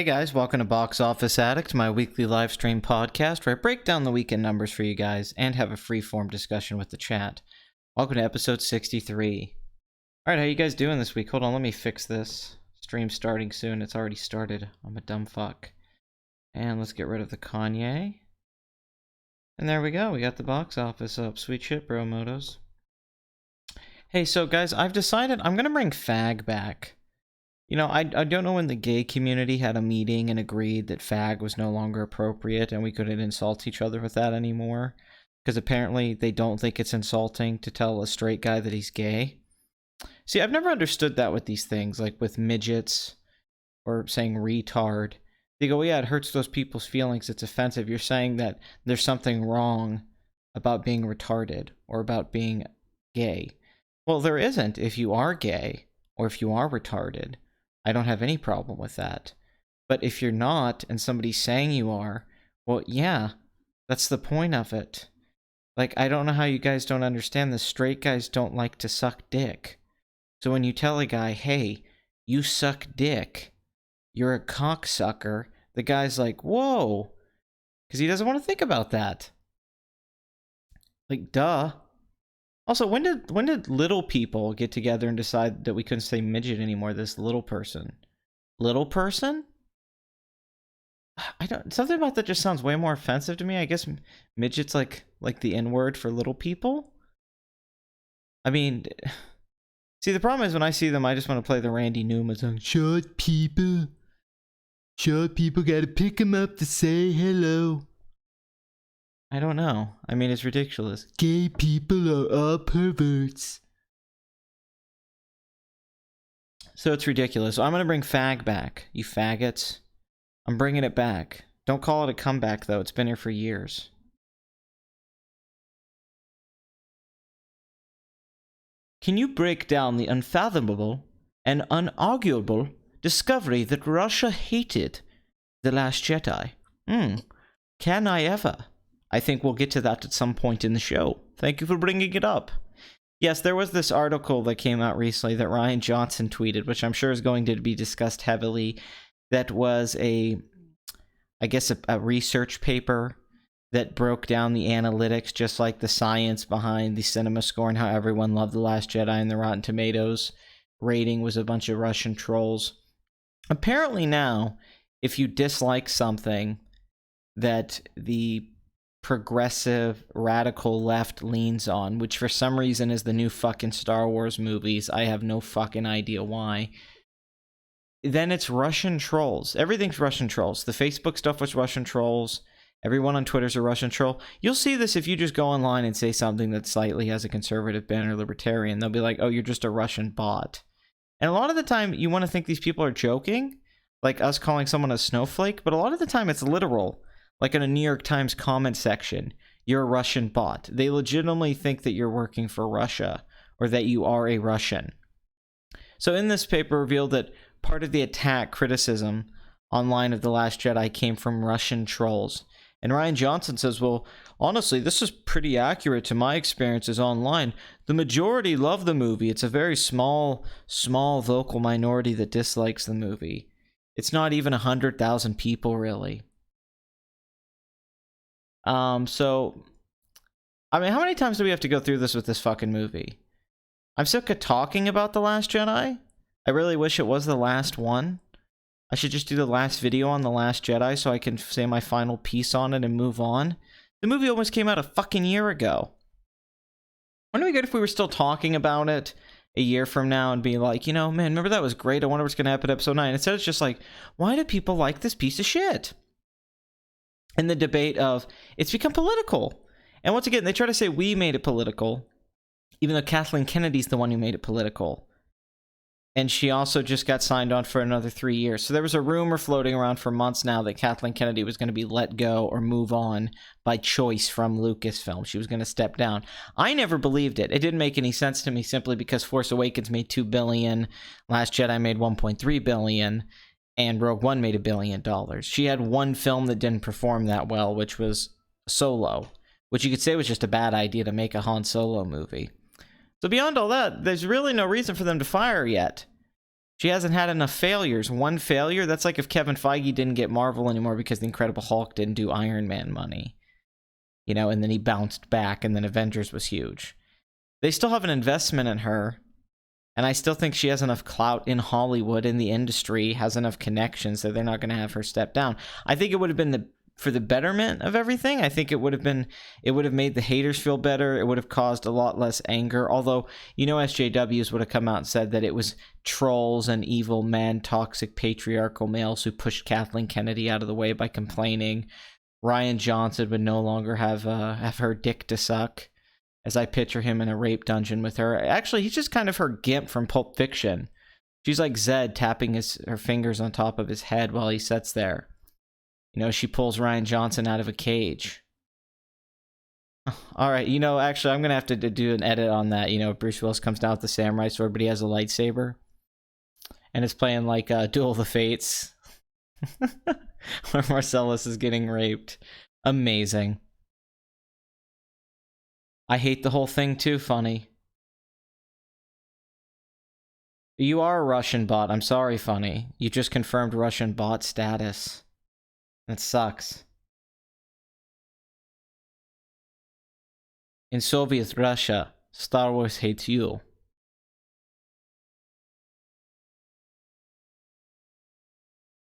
Hey guys, welcome to Box Office Addict, my weekly live stream podcast where I break down the weekend numbers for you guys and have a free-form discussion with the chat. Welcome to episode 63. Alright, how you guys doing this week? Hold on, let me fix this. Stream starting soon. It's already started. I'm a dumb fuck. And let's get rid of the Kanye. And there we go. We got the box office up. Sweet shit, bro, motos. Hey, so guys, I've decided I'm gonna bring fag back. You know, I don't know when the gay community had a meeting and agreed that fag was no longer appropriate and we couldn't insult each other with that anymore. Because apparently they don't think it's insulting to tell a straight guy that he's gay. See, I've never understood that with these things, like with midgets or saying retard. They go, yeah, it hurts those people's feelings, it's offensive. You're saying that there's something wrong about being retarded or about being gay. Well, there isn't if you are gay or if you are retarded. I don't have any problem with that. But if you're not, and somebody's saying you are, well, yeah, that's the point of it. Like, I don't know how you guys don't understand this. Straight guys don't like to suck dick. So when you tell a guy, hey, you suck dick, you're a cocksucker, the guy's like, whoa, because he doesn't want to think about that. Like, duh. Also, when did little people get together and decide that we couldn't say midget anymore? This little person. Little person? I don't... Something about that just sounds way more offensive to me. I guess midget's like the N-word for little people? I mean... See, the problem is when I see them, I just want to play the Randy Newman song. Short people. Short people gotta pick them up to say hello. I don't know. I mean, it's ridiculous. Gay people are all perverts. So it's ridiculous. So I'm going to bring fag back, you faggots. I'm bringing it back. Don't call it a comeback, though. It's been here for years. Can you break down the unfathomable and unarguable discovery that Russia hated The Last Jedi? Can I ever? I think we'll get to that at some point in the show. Thank you for bringing it up. Yes, there was this article that came out recently that Ryan Johnson tweeted, which I'm sure is going to be discussed heavily. That was I guess a research paper that broke down the analytics, just like the science behind the cinema score and how everyone loved The Last Jedi, and the Rotten Tomatoes rating was a bunch of Russian trolls. Apparently now, if you dislike something that the progressive radical left leans on, which for some reason is the new fucking Star Wars movies, I have no fucking idea why, then it's Russian trolls. Everything's Russian trolls. The Facebook stuff was Russian trolls. Everyone on Twitter's a Russian troll. You'll see this if you just go online and say something that slightly has a conservative bent or libertarian. They'll be like, oh, you're just a Russian bot. And a lot of the time you want to think these people are joking, like us calling someone a snowflake, but a lot of the time it's literal. Like in a New York Times comment section, you're a Russian bot. They legitimately think that you're working for Russia or that you are a Russian. So in this paper revealed that part of the attack criticism online of The Last Jedi came from Russian trolls. And Ryan Johnson says, well, honestly, this is pretty accurate to my experiences online. The majority love the movie. It's a very small vocal minority that dislikes the movie. It's not even 100,000 people, really. So, I mean, how many times do we have to go through this with this fucking movie? I'm sick of talking about The Last Jedi. I really wish it was the last one. I should just do the last video on The Last Jedi so I can say my final piece on it and move on. The movie almost came out a fucking year ago. Wouldn't it be good if we were still talking about it a year from now and be like, you know, man, remember that was great. I wonder what's going to happen at episode 9. Instead, it's just like, why do people like this piece of shit? And the debate of, it's become political. And once again, they try to say we made it political, even though Kathleen Kennedy's the one who made it political. And she also just got signed on for another 3 years. So there was a rumor floating around for months now that Kathleen Kennedy was going to be let go or move on by choice from Lucasfilm. She was going to step down. I never believed it. It didn't make any sense to me simply because Force Awakens made $2 billion, Last Jedi made $1.3 billion, and Rogue One made $1 billion. She had one film that didn't perform that well, which was Solo, which you could say was just a bad idea to make a Han Solo movie. So beyond all that, there's really no reason for them to fire her yet. She hasn't had enough failures. One failure, that's like if Kevin Feige didn't get Marvel anymore because the Incredible Hulk didn't do Iron Man money. You know, and then he bounced back, and then Avengers was huge. They still have an investment in her, and I still think she has enough clout in Hollywood, in the industry, has enough connections that they're not going to have her step down. I think it would have been for the betterment of everything. I think it would have made the haters feel better. It would have caused a lot less anger. Although, you know, SJWs would have come out and said that it was trolls and evil men, toxic patriarchal males who pushed Kathleen Kennedy out of the way by complaining. Ryan Johnson would no longer have her dick to suck, as I picture him in a rape dungeon with her. Actually, he's just kind of her Gimp from Pulp Fiction. She's like Zed tapping her fingers on top of his head while he sits there. You know, she pulls Ryan Johnson out of a cage. All right, you know, actually, I'm going to have to do an edit on that. You know, Bruce Willis comes down with the samurai sword, but he has a lightsaber. And it's playing like Duel of the Fates. Where Marcellus is getting raped. Amazing. I hate the whole thing too, Funny. You are a Russian bot. I'm sorry, Funny. You just confirmed Russian bot status. That sucks. In Soviet Russia, Star Wars hates you.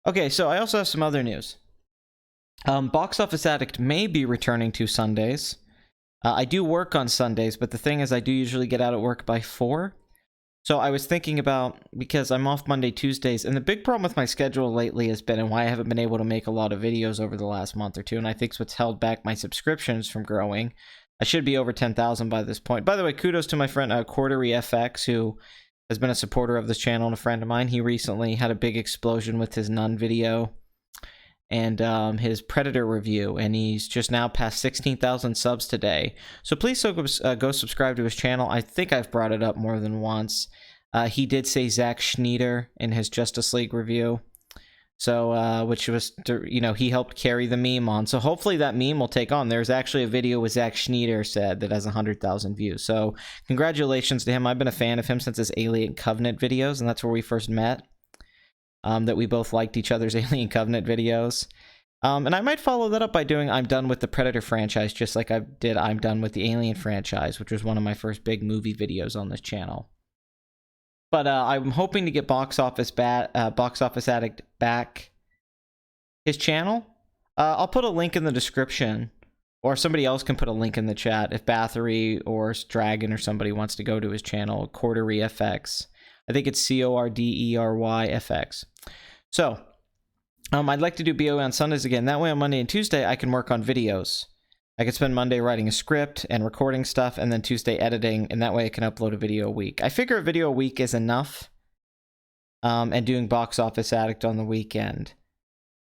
Okay, so I also have some other news. Box Office Addict may be returning to Sundays. I do work on Sundays, but the thing is I do usually get out of work by 4. So I was thinking about, because I'm off Monday, Tuesdays, and the big problem with my schedule lately has been, and why I haven't been able to make a lot of videos over the last month or two, and I think it's what's held back my subscriptions from growing. I should be over 10,000 by this point. By the way, kudos to my friend Quartery FX, who has been a supporter of this channel and a friend of mine. He recently had a big explosion with his Nun video and his Predator review, and he's just now past 16,000 subs today. So please go subscribe to his channel. I think I've brought it up more than once. He did say Zack Snyder in his Justice League review, so which was, you know, he helped carry the meme on. So hopefully that meme will take on. There's actually a video with Zack Snyder said that has 100,000 views. So congratulations to him. I've been a fan of him since his Alien Covenant videos, and that's where we first met. That we both liked each other's Alien Covenant videos. And I might follow that up by doing I'm Done with the Predator franchise, just like I did I'm Done with the Alien franchise, which was one of my first big movie videos on this channel. But I'm hoping to get Box Office Addict back his channel. I'll put a link in the description, or somebody else can put a link in the chat if Bathory or Dragon or somebody wants to go to his channel, Quartery FX. I think it's CORDERYFX. So, I'd like to do BOE on Sundays again. That way on Monday and Tuesday, I can work on videos. I could spend Monday writing a script and recording stuff, and then Tuesday editing, and that way I can upload a video a week. I figure a video a week is enough, and doing Box Office Addict on the weekend.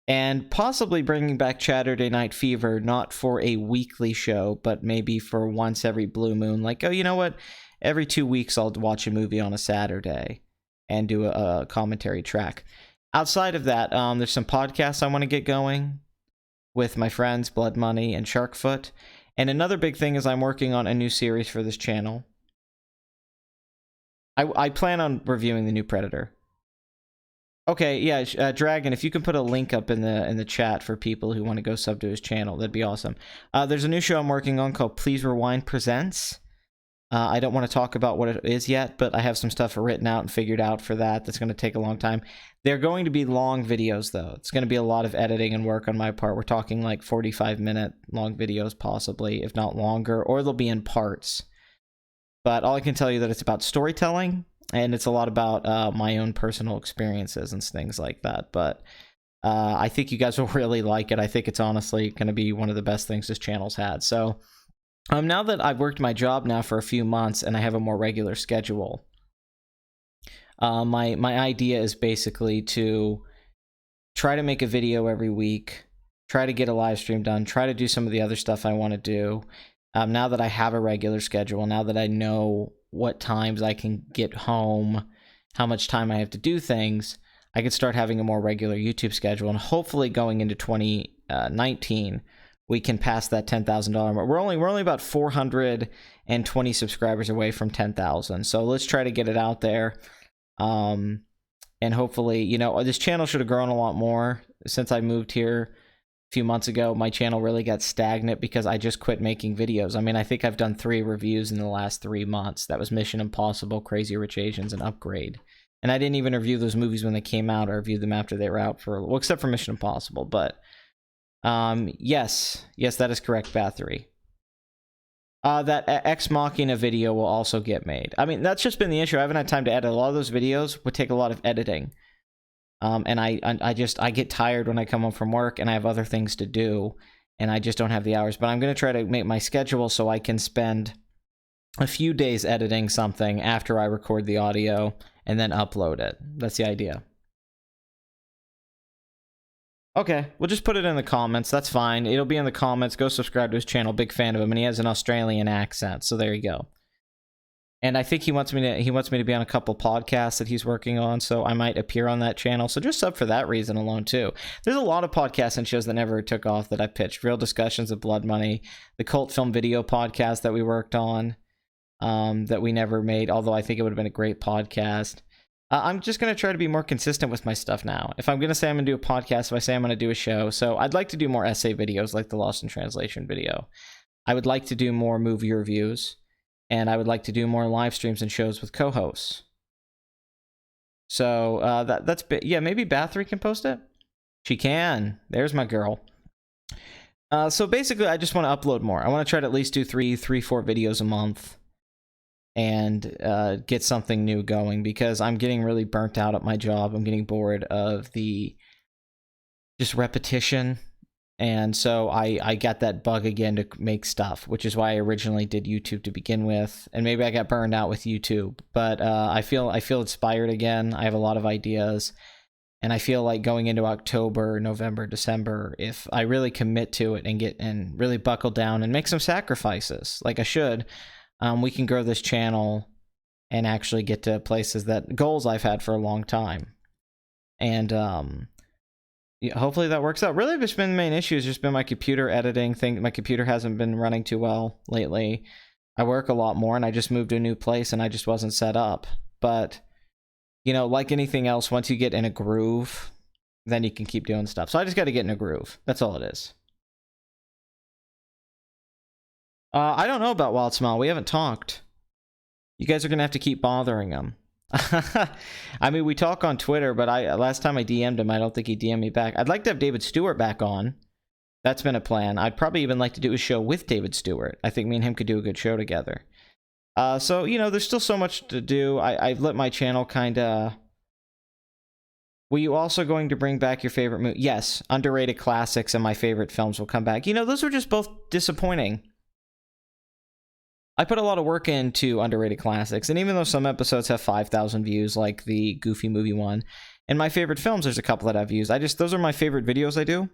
And possibly bringing back Saturday Night Fever, not for a weekly show, but maybe for once every blue moon. Like, oh, you know what? Every 2 weeks I'll watch a movie on a Saturday and do a commentary track. Outside of that, there's some podcasts I want to get going with my friends Blood Money and Sharkfoot. And another big thing is I'm working on a new series for this channel. I plan on reviewing the new Predator. Okay, yeah, Dragon, if you can put a link up in the chat for people who want to go sub to his channel, that'd be awesome. There's a new show I'm working on called Please Rewind Presents. I don't want to talk about what it is yet, but I have some stuff written out and figured out for that. That's going to take a long time. They're going to be long videos, though. It's going to be a lot of editing and work on my part. We're talking like 45-minute long videos, possibly, if not longer, or they'll be in parts. But all I can tell you that it's about storytelling, and it's a lot about my own personal experiences and things like that. But I think you guys will really like it. I think it's honestly going to be one of the best things this channel's had. So now that I've worked my job now for a few months and I have a more regular schedule, my idea is basically to try to make a video every week, try to get a live stream done, try to do some of the other stuff I want to do. Now that I have a regular schedule, now that I know what times I can get home, how much time I have to do things, I can start having a more regular YouTube schedule, and hopefully going into 2019, we can pass that $10,000 mark. We're only about 420 subscribers away from 10,000, so let's try to get it out there. And hopefully, you know, this channel should have grown a lot more since I moved here a few months ago. My channel really got stagnant because I just quit making videos. I mean, I think I've done 3 reviews in the last 3 months. That was Mission Impossible, Crazy Rich Asians, and Upgrade. And I didn't even review those movies when they came out. I reviewed them after they were out for, well, except for Mission Impossible. But yes, that is correct, Bathory. That Ex Machina video will also get made. I mean, that's just been the issue. I haven't had time to edit. A lot of those videos would take a lot of editing. And I get tired when I come home from work and I have other things to do and I just don't have the hours. But I'm going to try to make my schedule so I can spend a few days editing something after I record the audio and then upload it. That's the idea. Okay, we'll just put it in the comments. That's fine. It'll be in the comments. Go subscribe to his channel. Big fan of him, and he has an Australian accent. So there you go. And I think he wants me to be on a couple podcasts that he's working on, so I might appear on that channel. So just sub for that reason alone too. There's a lot of podcasts and shows that never took off that I pitched. Real Discussions of Blood Money, the Cult Film Video podcast that we worked on, that we never made. Although I think it would have been a great podcast. I'm just going to try to be more consistent with my stuff now. If I'm going to say I'm going to do a podcast, if I say I'm going to do a show, so I'd like to do more essay videos like the Lost in Translation video. I would like to do more movie reviews, and I would like to do more live streams and shows with co-hosts. So that's yeah, maybe Bathory can post it. She can. There's my girl. So basically, I just want to upload more. I want to try to at least do 4 videos a month. And get something new going because I'm getting really burnt out at my job. I'm getting bored of the just repetition. And so I got that bug again to make stuff, which is why I originally did YouTube to begin with. And maybe I got burned out with YouTube, but I feel inspired again. I have a lot of ideas. And I feel like going into October, November, December, if I really commit to it and really buckle down and make some sacrifices like I should, we can grow this channel and actually get to places goals I've had for a long time. And yeah, hopefully that works out. Really, it's been the main issue has just been my computer editing thing. My computer hasn't been running too well lately. I work a lot more and I just moved to a new place and I just wasn't set up. But, you know, like anything else, once you get in a groove, then you can keep doing stuff. So I just got to get in a groove. That's all it is. I don't know about Wild Smile. We haven't talked. You guys are going to have to keep bothering him. I mean, we talk on Twitter, but last time I DM'd him, I don't think he DM'd me back. I'd like to have David Stewart back on. That's been a plan. I'd probably even like to do a show with David Stewart. I think me and him could do a good show together. So, you know, there's still so much to do. I've let my channel kind of... Were you also going to bring back your favorite movie? Yes, underrated classics and my favorite films will come back. You know, those were just both disappointing. I put a lot of work into underrated classics, and even though some episodes have 5,000 views, like the Goofy movie one, and my favorite films, there's a couple that I've used. Those are my favorite videos I do,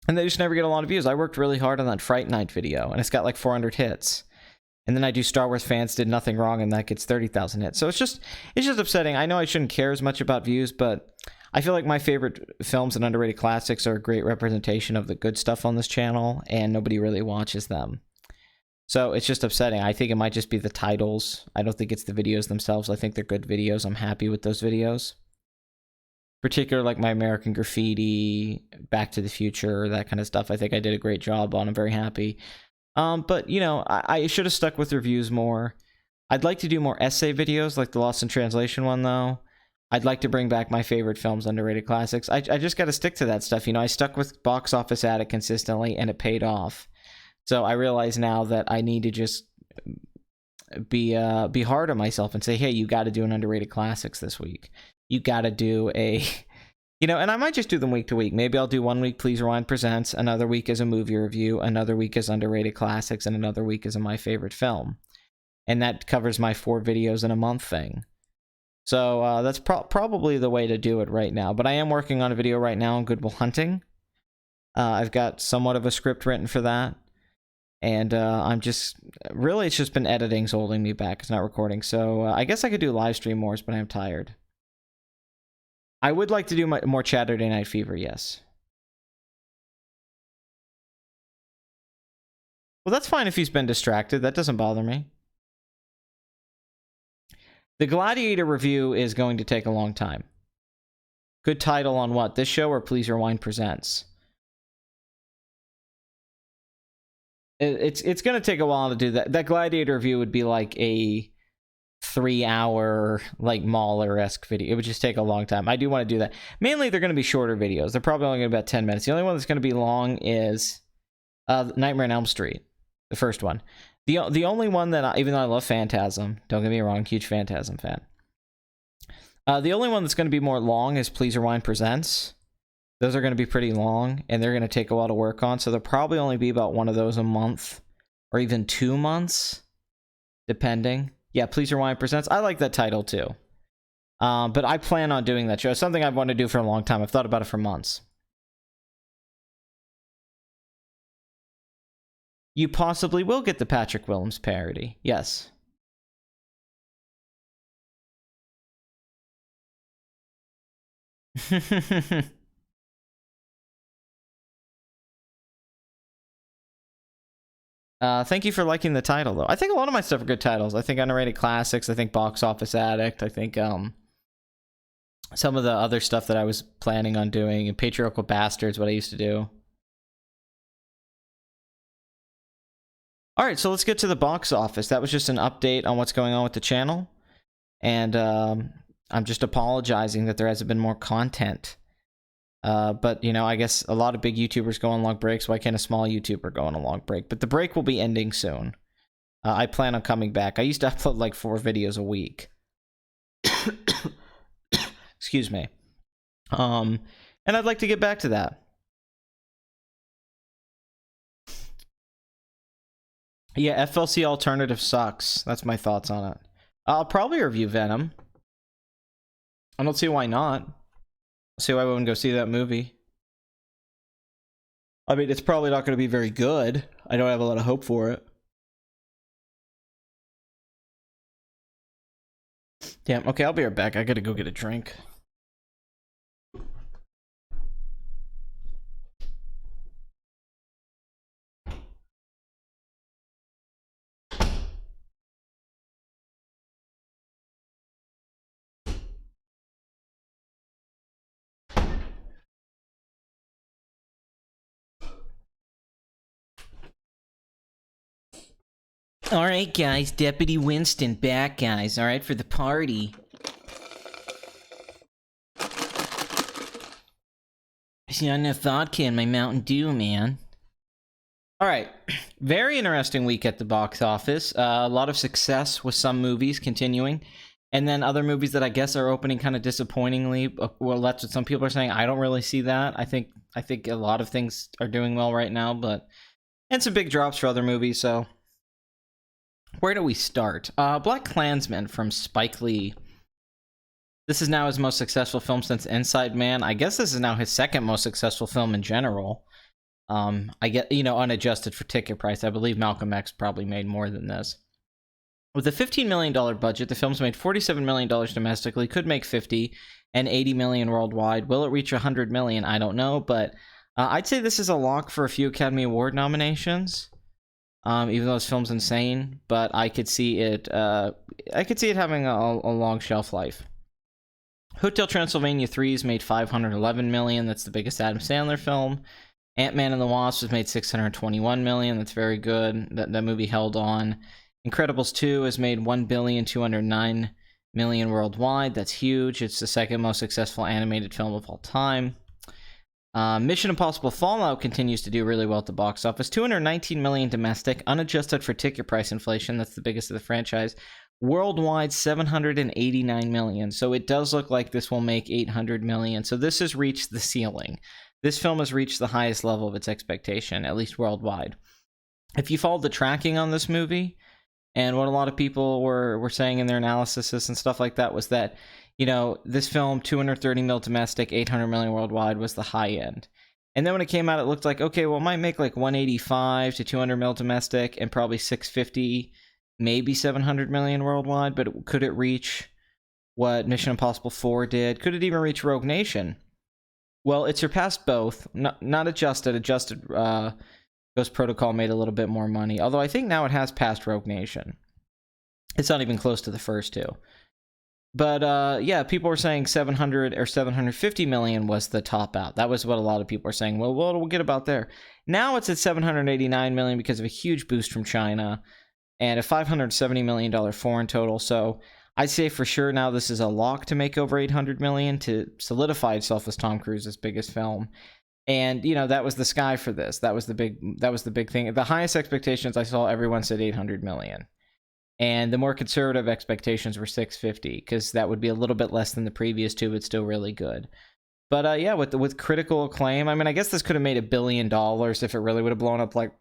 and they just never get a lot of views. I worked really hard on that Fright Night video, and it's got like 400 hits. And then I do Star Wars Fans Did Nothing Wrong, and that gets 30,000 hits. So it's just upsetting. I know I shouldn't care as much about views, but I feel like my favorite films and underrated classics are a great representation of the good stuff on this channel, and nobody really watches them. So it's just upsetting. I think it might just be the titles. I don't think it's the videos themselves. I think they're good videos. I'm happy with those videos. Particularly like my American Graffiti, Back to the Future, that kind of stuff. I think I did a great job on. I'm very happy. But, you know, I should have stuck with reviews more. I'd like to do more essay videos like the Lost in Translation one, though. I'd like to bring back my favorite films, underrated classics. I just got to stick to that stuff. You know, I stuck with Box Office Addict consistently, and it paid off. So I realize now that I need to just be hard on myself and say, hey, you got to do an underrated classics this week. You got to do a, you know, and I might just do them week to week. Maybe I'll do 1 week Please Rewind Presents, another week as a movie review, another week as underrated classics, and another week as my favorite film. And that covers my 4 videos in a month thing. So that's probably the way to do it right now. But I am working on a video right now on Good Will Hunting. I've got somewhat of a script written for that. And it's just been editing's holding me back. It's not recording. So I guess I could do live stream more, but I'm tired. I would like to do more Saturday Night Fever, yes. Well, that's fine if he's been distracted. That doesn't bother me. The Gladiator review is going to take a long time. Good title on what? This show or Please Rewind Presents? It's going to take a while to do that. That Gladiator review would be like a 3-hour, like, Mauler-esque video. It would just take a long time. I do want to do that. Mainly, they're going to be shorter videos. They're probably only going to be about 10 minutes. The only one that's going to be long is Nightmare on Elm Street, the first one. The only one that, even though I love Phantasm, don't get me wrong, huge Phantasm fan. The only one that's going to be more long is Please Rewind Presents. Those are going to be pretty long, and they're going to take a while to work on, so there'll probably only be about one of those a month, or even 2 months, depending. Yeah, Please Rewind Presents. I like that title, too. But I plan on doing that show. It's something I've wanted to do for a long time. I've thought about it for months. You possibly will get the Patrick Willems parody. Yes. Thank you for liking the title, though. I think a lot of my stuff are good titles. I think Underrated Classics. I think Box Office Addict. I think some of the other stuff that I was planning on doing. Patriarchal Bastards, what I used to do. Alright, so let's get to the box office. That was just an update on what's going on with the channel. And I'm just apologizing that there hasn't been more content. But, you know, I guess a lot of big YouTubers go on long breaks. Why can't a small YouTuber go on a long break? But the break will be ending soon. I plan on coming back. I used to upload like 4 videos a week. Excuse me. And I'd like to get back to that. Yeah, FLC Alternative sucks. That's my thoughts on it. I'll probably review Venom. I don't see why not. See why I wouldn't go see that movie. I mean, it's probably not going to be very good. I don't have a lot of hope for it. Damn, okay, I'll be right back. I gotta go get a drink. Alright, guys, Deputy Winston back, guys, alright, for the party. There's not enough vodka in my Mountain Dew, man. Alright, very interesting week at the box office. A lot of success with some movies continuing. And then other movies that I guess are opening kind of disappointingly. Well, that's what some people are saying. I don't really see that. I think a lot of things are doing well right now, but... And some big drops for other movies, so... Where do we start? Black Klansman from Spike Lee. This is now his most successful film since Inside Man. I guess this is now his second most successful film in general. I get, you know, unadjusted for ticket price. I believe Malcolm X probably made more than this. With a $15 million budget, the film's made $47 million domestically, could make 50 and 80 million worldwide. Will it reach 100 million? I don't know, but I'd say this is a lock for a few Academy Award nominations. Even though this film's insane, but I could see it having a long shelf life. Hotel Transylvania 3's made $511 million. That's the biggest Adam Sandler film. Ant-Man and the Wasp has made $621 million. That's very good. That movie held on. Incredibles 2 has made $1,209 million worldwide. That's huge. It's the second most successful animated film of all time. Mission Impossible Fallout continues to do really well at the box office. $219 million domestic, unadjusted for ticket price inflation. That's the biggest of the franchise. Worldwide, $789 million. So it does look like this will make $800 million. So this has reached the ceiling. This film has reached the highest level of its expectation, at least worldwide. If you followed the tracking on this movie, and what a lot of people were saying in their analysis and stuff like that was that, you know, this film, 230 mil domestic, 800 million worldwide, was the high end. And then when it came out, it looked like, okay, well, it might make like 185 to 200 mil domestic and probably 650, maybe 700 million worldwide. But could it reach what Mission Impossible 4 did? Could it even reach Rogue Nation? Well, it surpassed both. Not adjusted. Adjusted Ghost Protocol made a little bit more money. Although I think now it has passed Rogue Nation. It's not even close to the first two. But yeah, people were saying 700 or 750 million was the top out. That was what a lot of people were saying. Well, we'll get about there. Now it's at 789 million because of a huge boost from China and a $570 million foreign total. So I'd say for sure now this is a lock to make over 800 million to solidify itself as Tom Cruise's biggest film. And that was the sky for this. That was the big thing. The highest expectations I saw, everyone said 800 million. And the more conservative expectations were 650, because that would be a little bit less than the previous two, but still really good. But yeah, with critical acclaim, I mean, I guess this could have made $1 billion if it really would have blown up like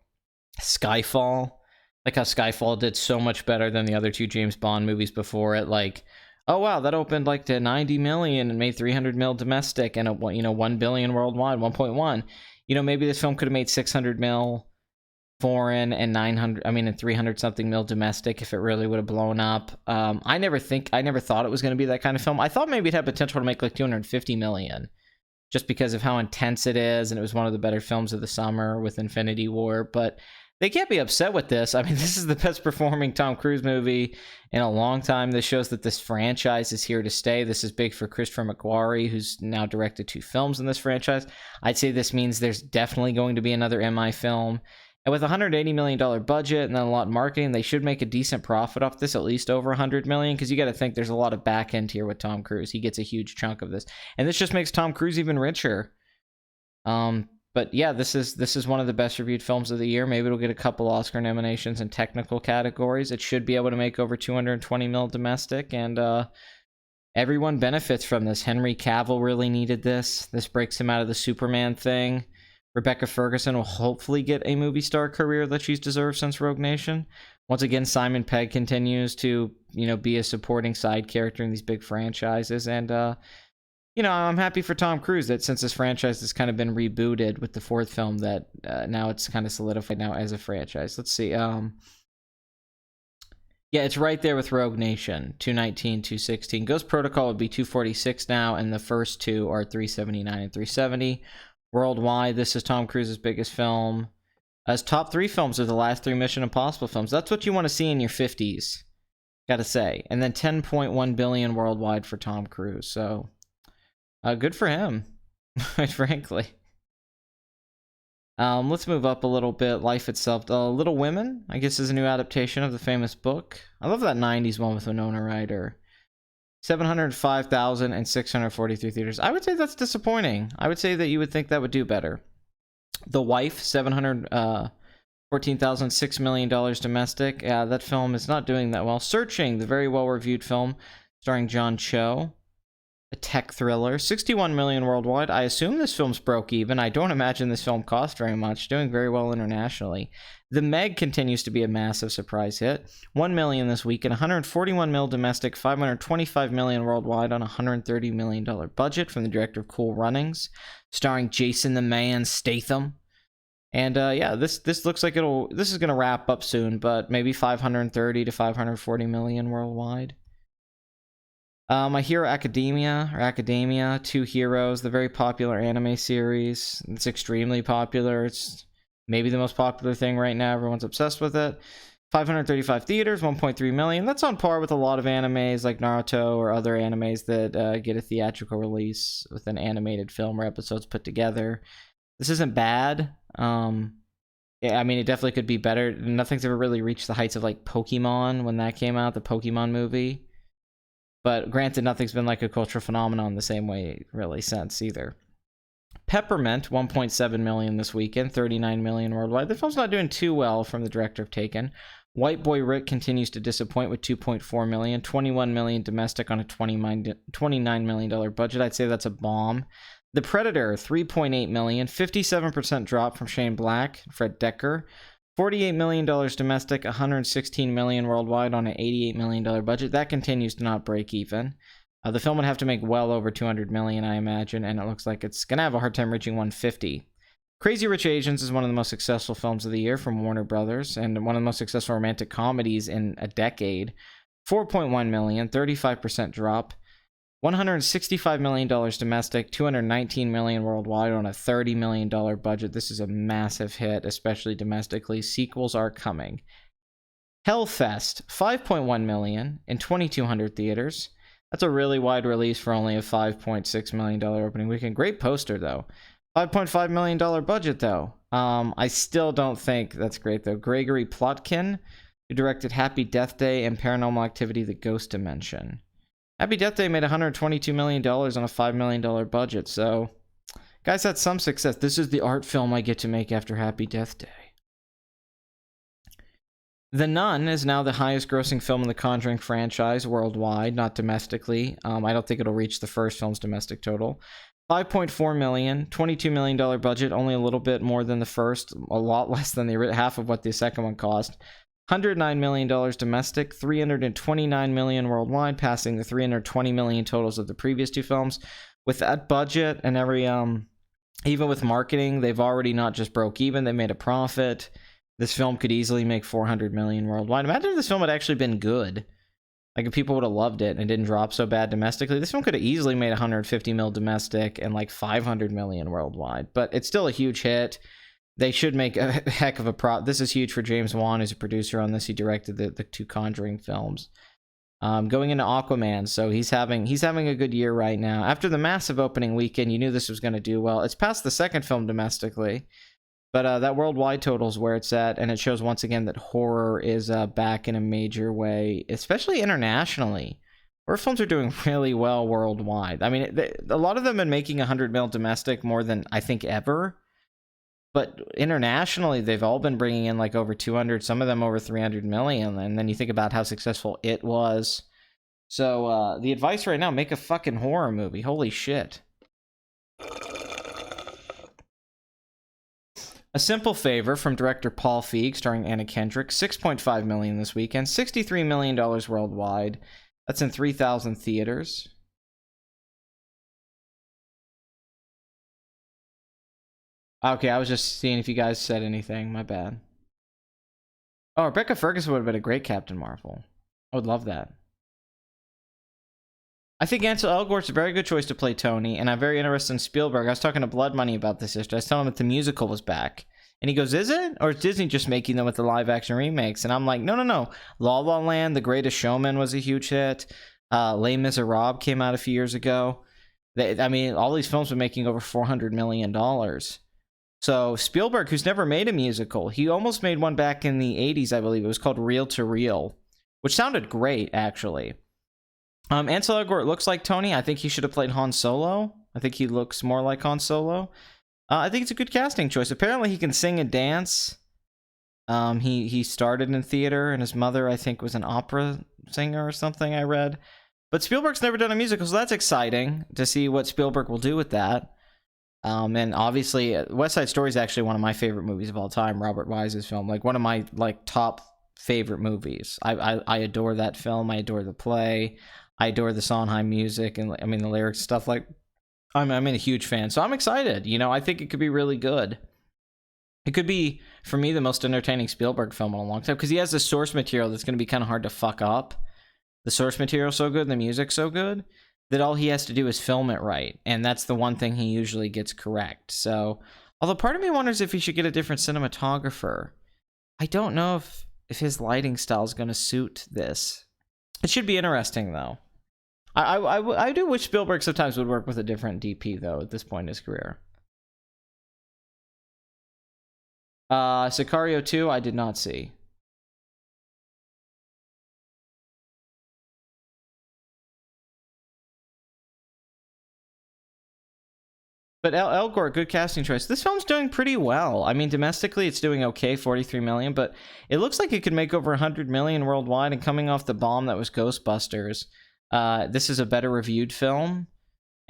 Skyfall. Like how Skyfall did so much better than the other two James Bond movies before it. Like, oh wow, that opened like to 90 million and made 300 mil domestic and 1 billion worldwide, 1.1. Maybe this film could have made 600 mil foreign and 300 something mil domestic if it really would have blown up. I never thought it was going to be that kind of film. I thought maybe it had potential to make like 250 million just because of how intense it is, and it was one of the better films of the summer with Infinity War. But they can't be upset with this. I mean, this is the best performing Tom Cruise movie in a long time. This shows that this franchise is here to stay. This is big for Christopher McQuarrie, who's now directed 2 films in this franchise. I'd say this means there's definitely going to be another MI film. And with a $180 million budget and then a lot in marketing, they should make a decent profit off this, at least over $100 million, because you got to think there's a lot of back end here with Tom Cruise. He gets a huge chunk of this. And this just makes Tom Cruise even richer. But yeah, this is one of the best reviewed films of the year. Maybe it'll get a couple Oscar nominations in technical categories. It should be able to make over 220 mil domestic, and everyone benefits from this. Henry Cavill really needed this. This breaks him out of the Superman thing. Rebecca Ferguson will hopefully get a movie star career that she's deserved since Rogue Nation. Once again, Simon Pegg continues to, be a supporting side character in these big franchises. And, I'm happy for Tom Cruise that since this franchise has kind of been rebooted with the 4th film, that now it's kind of solidified now as a franchise. Let's see. Yeah, it's right there with Rogue Nation, 219, 216. Ghost Protocol would be 246 now, and the first two are 379 and 370. Worldwide, this is Tom Cruise's biggest film. His top 3 films are the last 3 Mission Impossible films. That's what you want to see in your 50s, gotta say. And then 10.1 billion worldwide for Tom Cruise. So, good for him, quite frankly. Let's move up a little bit. Life itself. Little Women, I guess, is a new adaptation of the famous book. I love that 90s one with Winona Ryder. 705,643 theaters. I would say that's disappointing. I would say that you would think that would do better. The Wife, $714,000, $6 million domestic. Yeah, that film is not doing that well. Searching, the very well-reviewed film starring John Cho, a tech thriller, 61 million worldwide. I assume this film's broke even. I don't imagine this film cost very much. Doing very well internationally. The Meg continues to be a massive surprise hit. 1 million this week and 141 mil domestic, 525 million worldwide on a $130 million budget from the director of Cool Runnings, starring Jason the Man Statham. And yeah, this looks like this is going to wrap up soon, but maybe 530 to 540 million worldwide. My Hero Academia, 2 Heroes, the very popular anime series. It's extremely popular. It's maybe the most popular thing right now. Everyone's obsessed with it. 535 theaters, 1.3 million. That's on par with a lot of animes like Naruto or other animes that get a theatrical release with an animated film or episodes put together. This isn't bad. Yeah, I mean, it definitely could be better. Nothing's ever really reached the heights of like Pokemon when that came out, the Pokemon movie. But granted, nothing's been like a cultural phenomenon the same way really since either. Peppermint, 1.7 million this weekend, 39 million worldwide. The film's not doing too well from the director of Taken. White Boy Rick continues to disappoint with 2.4 million, 21 million domestic on a $29 million budget. I'd say that's a bomb. The Predator, 3.8 million, 57% drop from Shane Black, Fred Decker. $48 million domestic, $116 million worldwide on an $88 million budget. That continues to not break even. The film would have to make well over $200 million, I imagine, and it looks like it's going to have a hard time reaching $150. Crazy Rich Asians is one of the most successful films of the year from Warner Brothers, and one of the most successful romantic comedies in a decade. 4.1 million, 35% drop. $165 million domestic, $219 million worldwide on a $30 million budget. This is a massive hit, especially domestically. Sequels are coming. Hellfest, $5.1 million in 2,200 theaters. That's a really wide release for only a $5.6 million opening weekend. Great poster, though. $5.5 million budget, though. I still don't think that's great, though. Gregory Plotkin, who directed Happy Death Day and Paranormal Activity: The Ghost Dimension. Happy Death Day made $122 million on a $5 million budget, so... Guys, that's some success. This is the art film I get to make after Happy Death Day. The Nun is now the highest grossing film in the Conjuring franchise worldwide, not domestically. I don't think it'll reach the first film's domestic total. $5.4 million, $22 million budget, only a little bit more than the first, a lot less than the half of what the second one cost. $109 million domestic, $329 million worldwide, passing the $320 million totals of the previous two films. With that budget and every, even with marketing, they've already not just broke even, they made a profit. This film could easily make $400 million worldwide. Imagine if this film had actually been good. Like, if people would have loved it and didn't drop so bad domestically, this film could have easily made $150 million domestic and like $500 million worldwide. But it's still a huge hit. They should make a heck of a prop. This is huge for James Wan, who's a producer on this. He directed the two Conjuring films. Going into Aquaman, so he's having a good year right now. After the massive opening weekend, you knew this was going to do well. It's past the second film domestically. But that worldwide total is where it's at, and it shows once again that horror is back in a major way, especially internationally. Horror films are doing really well worldwide. I mean, a lot of them have been making $100 million domestic more than I think ever. But internationally, they've all been bringing in like over 200, some of them over 300 million. And then you think about how successful It was. So the advice right now, make a fucking horror movie. Holy shit. A Simple Favor from director Paul Feig, starring Anna Kendrick, $6.5 million this weekend, $63 million worldwide. That's in 3,000 theaters. Okay, I was just seeing if you guys said anything. My bad. Oh, Rebecca Ferguson would have been a great Captain Marvel. I would love that. I think Ansel Elgort's a very good choice to play Tony, and I'm very interested in Spielberg. I was talking to Blood Money about this yesterday. I was telling him that the musical was back. And he goes, is it? Or is Disney just making them with the live-action remakes? And I'm like, no. La La Land, The Greatest Showman was a huge hit. Les Miserables came out a few years ago. I mean, all these films were making over $400 million. So Spielberg, who's never made a musical, he almost made one back in the 80s, I believe. It was called Reel to Reel, which sounded great, actually. Ansel Elgort looks like Tony. I think he should have played Han Solo. I think he looks more like Han Solo. I think it's a good casting choice. Apparently, he can sing and dance. He started in theater, and his mother, I think, was an opera singer or something, I read. But Spielberg's never done a musical, so that's exciting to see what Spielberg will do with that. And obviously, West Side Story is actually one of my favorite movies of all time. Robert Wise's film, like one of my top favorite movies. I adore that film. I adore the play. I adore the Sondheim music, and I mean the lyrics and stuff. Like, I'm a huge fan, so I'm excited. You know, I think it could be really good. It could be, for me, the most entertaining Spielberg film in a long time, because he has the source material that's going to be kind of hard to fuck up. The source material so good, the music so good, that all he has to do is film it right, and that's the one thing he usually gets correct. So, although part of me wonders if he should get a different cinematographer. I don't know if his lighting style is going to suit this. It should be interesting, though. I do wish Spielberg sometimes would work with a different DP, though, at this point in his career. Sicario 2, I did not see. But Elgort, good casting choice. This film's doing pretty well. I mean, domestically, it's doing okay, 43 million, but it looks like it could make over 100 million worldwide, and coming off the bomb that was Ghostbusters, this is a better reviewed film,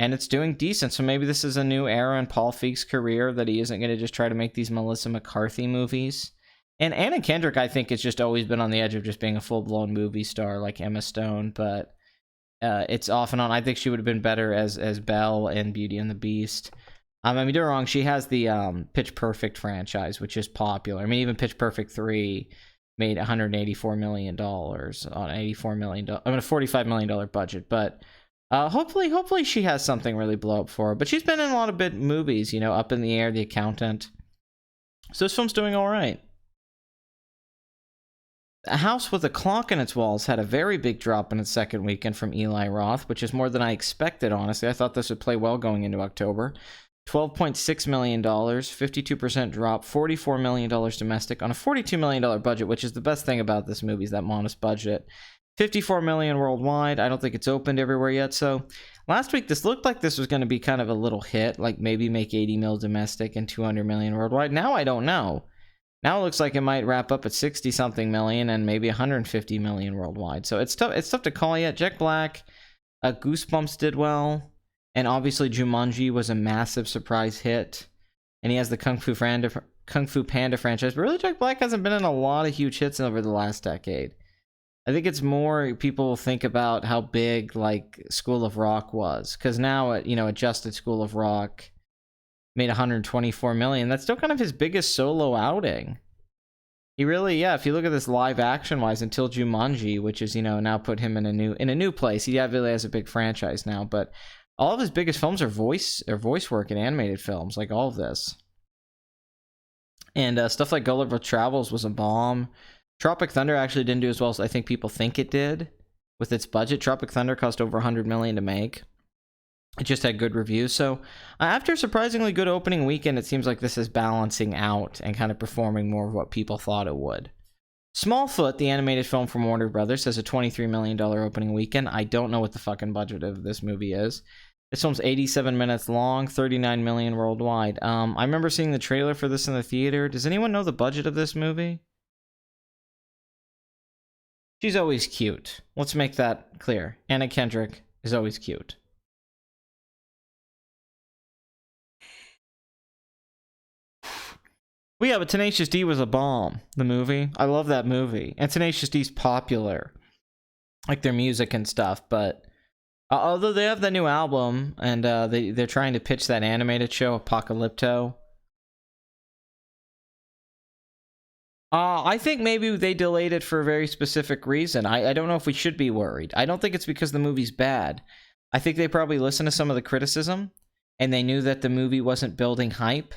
and it's doing decent. So maybe this is a new era in Paul Feig's career, that he isn't going to just try to make these Melissa McCarthy movies. And Anna Kendrick, I think, has just always been on the edge of just being a full-blown movie star like Emma Stone, but it's off and on. I think she would have been better as Belle in Beauty and the Beast. I mean, don't get me wrong, she has the Pitch Perfect franchise, which is popular. I mean, even Pitch Perfect 3 made $184 million on $84 million, I mean, a $45 million budget. But hopefully she has something really blow up for her. But she's been in a lot of big movies, you know, Up in the Air, The Accountant. So this film's doing all right. A House with a Clock in Its Walls had a very big drop in its second weekend from Eli Roth, which is more than I expected, honestly. I thought this would play well going into October. $12.6 million, 52% drop, $44 million domestic on a $42 million budget, which is the best thing about this movie, is that modest budget. $54 million worldwide. I don't think it's opened everywhere yet. So last week, this looked like this was going to be kind of a little hit, like maybe make 80 mil domestic and 200 million worldwide. Now I don't know. Now it looks like it might wrap up at 60 something million and maybe 150 million worldwide. So it's tough. It's tough to call yet. Jack Black, Goosebumps did well, and obviously Jumanji was a massive surprise hit. And he has the Kung Fu Panda franchise. But really, Jack Black hasn't been in a lot of huge hits over the last decade. I think it's more people think about how big like School of Rock was, because now adjusted School of Rock made 124 million. That's still kind of his biggest solo outing. He really, if you look at this live action wise, until Jumanji, which is now put him in a new place. He really has a big franchise now, but all of his biggest films are voice work and animated films, like all of this. And stuff like Gulliver Travels was a bomb. Tropic Thunder actually didn't do as well as I think people think it did with its budget. Tropic Thunder cost over 100 million to make. It just had good reviews. So after a surprisingly good opening weekend, it seems like this is balancing out and kind of performing more of what people thought it would. Smallfoot, the animated film from Warner Brothers, has a $23 million opening weekend. I don't know what the fucking budget of this movie is. This film's 87 minutes long, 39 million worldwide. I remember seeing the trailer for this in the theater. Does anyone know the budget of this movie? She's always cute. Let's make that clear. Anna Kendrick is always cute. Well, yeah, but Tenacious D was a bomb, the movie. I love that movie. And Tenacious D's popular. Like their music and stuff, but although they have the new album, and they're trying to pitch that animated show, Apocalypto. I think maybe they delayed it for a very specific reason. I don't know if we should be worried. I don't think it's because the movie's bad. I think they probably listened to some of the criticism, and they knew that the movie wasn't building hype.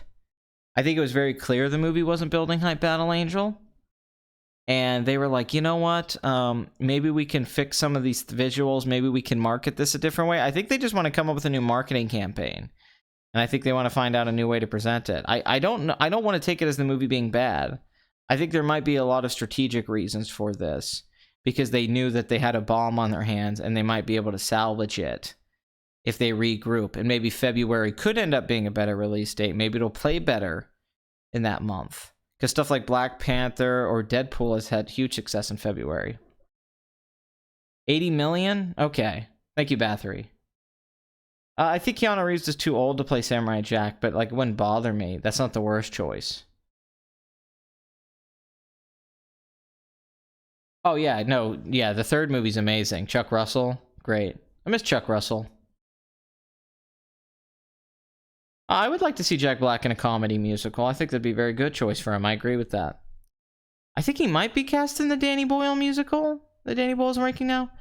I think it was very clear the movie wasn't building hype, Battle Angel. And they were like, you know what? Maybe we can fix some of these visuals. Maybe we can market this a different way. I think they just want to come up with a new marketing campaign. And I think they want to find out a new way to present it. I don't want to take it as the movie being bad. I think there might be a lot of strategic reasons for this, because they knew that they had a bomb on their hands and they might be able to salvage it if they regroup. And maybe February could end up being a better release date. Maybe it'll play better in that month, because stuff like Black Panther or Deadpool has had huge success in February. 80 million? Okay. Thank you, Bathory. I think Keanu Reeves is too old to play Samurai Jack, but like it wouldn't bother me. That's not the worst choice. Oh, yeah, no, yeah, the third movie's amazing. Chuck Russell, great. I miss Chuck Russell. I would like to see Jack Black in a comedy musical. I think that'd be a very good choice for him. I agree with that. I think he might be cast in the Danny Boyle musical that Danny Boyle's making now.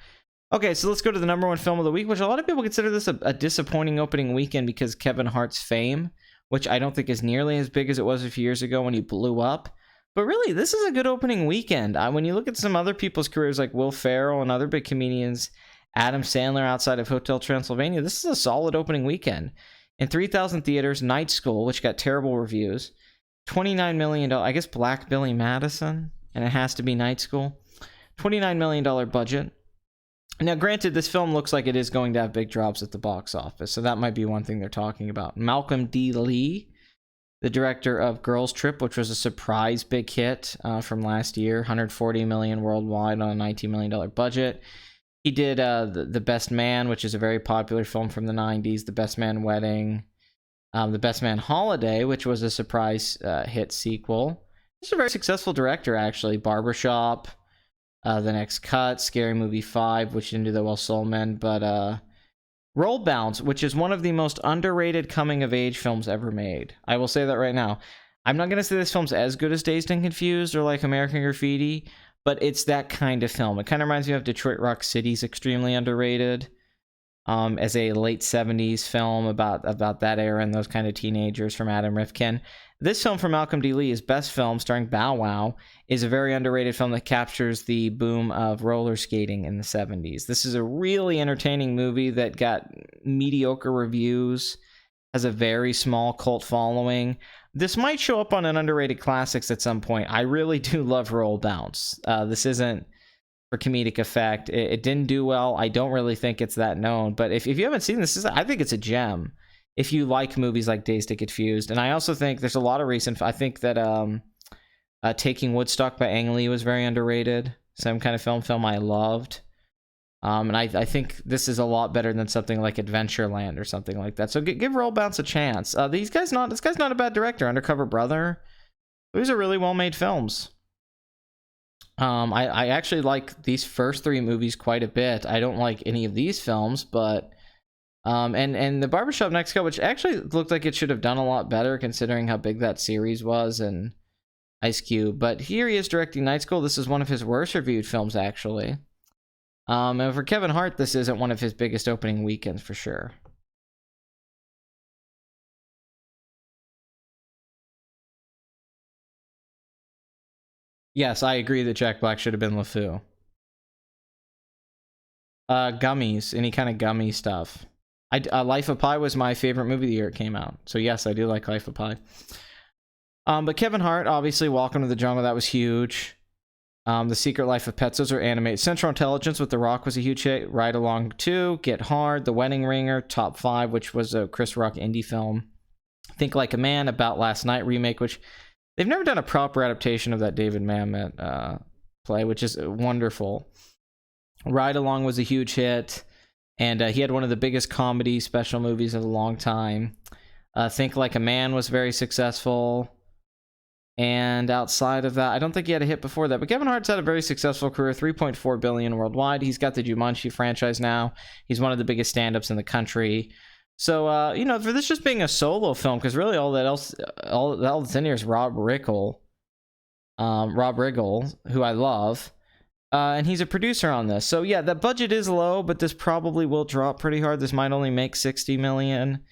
Okay, so let's go to the number one film of the week, which a lot of people consider this a disappointing opening weekend because Kevin Hart's fame, which I don't think is nearly as big as it was a few years ago when he blew up. But really, this is a good opening weekend. When you look at some other people's careers like Will Ferrell and other big comedians, Adam Sandler outside of Hotel Transylvania, this is a solid opening weekend. In 3,000 theaters, Night School, which got terrible reviews, $29 million, I guess Black Billy Madison, and it has to be Night School, $29 million budget. Now, granted, this film looks like it is going to have big drops at the box office, so that might be one thing they're talking about. Malcolm D. Lee, the director of Girls Trip, which was a surprise big hit from last year, $140 million worldwide on a $19 million budget. He did The Best Man, which is a very popular film from the 90s, The Best Man Wedding, The Best Man Holiday, which was a surprise hit sequel. He's a very successful director, actually. Barbershop, The Next Cut, Scary Movie 5, which didn't do that well, Soul Men, but Roll Bounce, which is one of the most underrated coming-of-age films ever made. I will say that right now. I'm not going to say this film's as good as Dazed and Confused or like American Graffiti, but it's that kind of film. It kind of reminds me of Detroit Rock City's extremely underrated. as a late 70s film about that era and those kind of teenagers from Adam Rifkin. This film from Malcolm D. Lee, his best film, starring Bow Wow, is a very underrated film that captures the boom of roller skating in the 70s. This is a really entertaining movie that got mediocre reviews, has a very small cult following. This might show up on an underrated classics at some point. I really do love Roll Bounce. This isn't for comedic effect. It didn't do well. I don't really think it's that known. But if you haven't seen this, I think it's a gem. If you like movies like Dazed and Confused. And I also think there's a lot of reason. I think that Taking Woodstock by Ang Lee was very underrated. Same kind of film I loved. And I think this is a lot better than something like Adventureland or something like that. So give Roll Bounce a chance. This guy's not a bad director. Undercover Brother. These are really well-made films. I actually like these first three movies quite a bit. I don't like any of these films, but and the Barbershop Next Cut, which actually looked like it should have done a lot better considering how big that series was, and Ice Cube. But here he is directing Night School. This is one of his worst reviewed films, actually. And for Kevin Hart, this isn't one of his biggest opening weekends for sure. Yes, I agree that Jack Black should have been LeFou. Gummies, any kind of gummy stuff. Life of Pi was my favorite movie the year it came out. So yes, I do like Life of Pi. But Kevin Hart, obviously, Welcome to the Jungle, that was huge. The Secret Life of Pets, those are animated. Central Intelligence with The Rock was a huge hit. Ride Along 2, Get Hard, The Wedding Ringer, Top 5, which was a Chris Rock indie film. Think Like a Man, About Last Night remake, which they've never done a proper adaptation of that David Mamet play, which is wonderful. Ride Along was a huge hit, and he had one of the biggest comedy special movies in a long time. Think Like a Man was very successful. And outside of that, I don't think he had a hit before that. But Kevin Hart's had a very successful career, $3.4 billion worldwide. He's got the Jumanji franchise now. He's one of the biggest stand-ups in the country. So, for this just being a solo film, because really all that's in here is Rob Riggle, who I love. And he's a producer on this. So, yeah, the budget is low, but this probably will drop pretty hard. This might only make $60 million.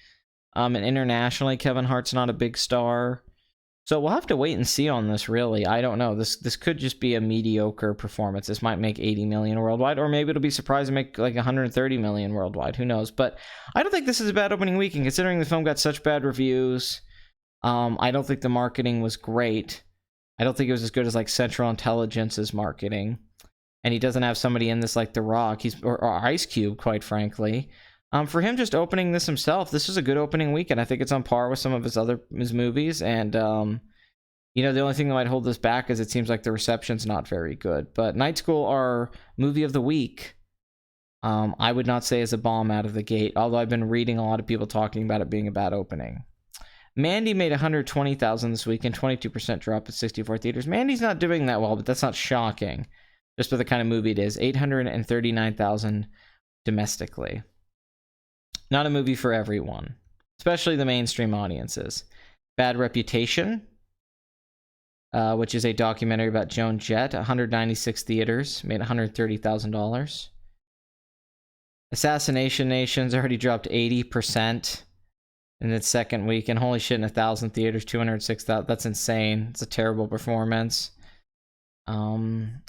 And internationally, Kevin Hart's not a big star. So we'll have to wait and see on this, really. I don't know. This could just be a mediocre performance. This might make $80 million worldwide, or maybe it'll be surprised and make like $130 million worldwide. Who knows? But I don't think this is a bad opening weekend, considering the film got such bad reviews. I don't think the marketing was great. I don't think it was as good as like Central Intelligence's marketing. And he doesn't have somebody in this like The Rock, or Ice Cube, quite frankly. For him just opening this himself, this is a good opening weekend. I think it's on par with some of his movies. And, the only thing that might hold this back is it seems like the reception's not very good. But Night School, our movie of the week, I would not say is a bomb out of the gate, although I've been reading a lot of people talking about it being a bad opening. Mandy made $120,000 this weekend, 22% drop at 64 theaters. Mandy's not doing that well, but that's not shocking. Just for the kind of movie it is. $839,000 domestically. Not a movie for everyone, especially the mainstream audiences. Bad Reputation, which is a documentary about Joan Jett, 196 theaters, made $130,000. Assassination Nation's already dropped 80% in its second week, and holy shit, in 1,000 theaters, 206,000. That's insane. It's a terrible performance.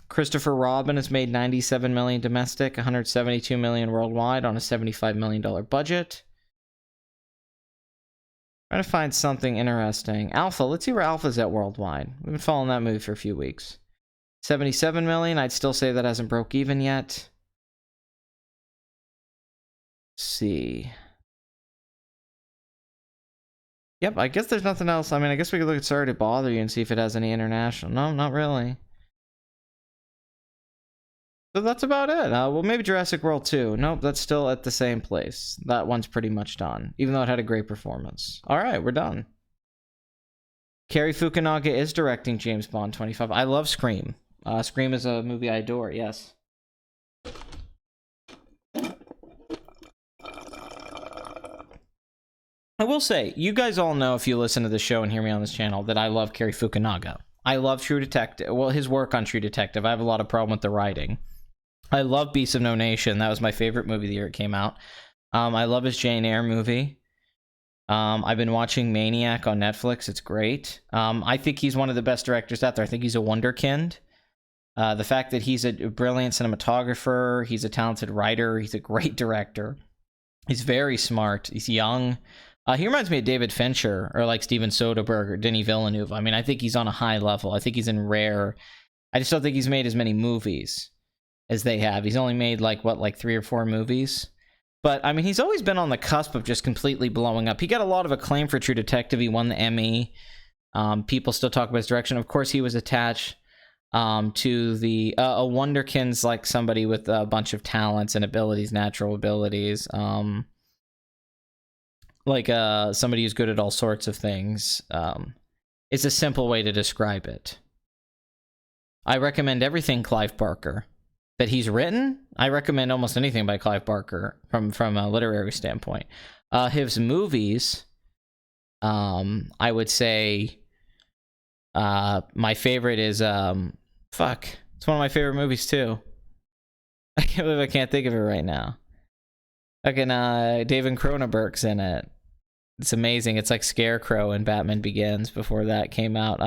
Christopher Robin has made $97 million domestic, $172 million worldwide on a $75 million budget. Trying to find something interesting. Alpha, let's see where Alpha's at worldwide. We've been following that movie for a few weeks. $77 million, I'd still say that hasn't broke even yet. Let's see. Yep, I guess there's nothing else. I mean, I guess we could look at Sorry to Bother You and see if it has any international. No, not really. So that's about it. Well, maybe Jurassic World 2. Nope, that's still at the same place. That one's pretty much done, even though it had a great performance. All right, we're done. Cary Fukunaga is directing James Bond 25. I love Scream. Scream is a movie I adore, yes. I will say, you guys all know if you listen to the show and hear me on this channel that I love Cary Fukunaga. I love True Detective. Well, his work on True Detective. I have a lot of problem with the writing. I love Beasts of No Nation. That was my favorite movie the year it came out. I love his Jane Eyre movie. I've been watching Maniac on Netflix. It's great. I think he's one of the best directors out there. I think he's a wonderkind. The fact that he's a brilliant cinematographer, he's a talented writer, he's a great director. He's very smart. He's young. He reminds me of David Fincher or like Steven Soderbergh or Denis Villeneuve. I mean, I think he's on a high level. I think he's in rare. I just don't think he's made as many movies as they have. He's only made like 3 or 4 movies. But I mean, he's always been on the cusp of just completely blowing up. He got a lot of acclaim for True Detective. He won the Emmy. People still talk about his direction. Of course, he was attached to the a wonderkind's like somebody with a bunch of talents and abilities, natural abilities. Somebody who's good at all sorts of things. It's a simple way to describe it. I recommend everything Clive Barker that he's written. I recommend almost anything by Clive Barker from a literary standpoint. His movies, I would say, my favorite is it's one of my favorite movies too. I can't believe I can't think of it right now. Fucking David Cronenberg's in it. It's amazing. It's like Scarecrow in Batman Begins before that came out.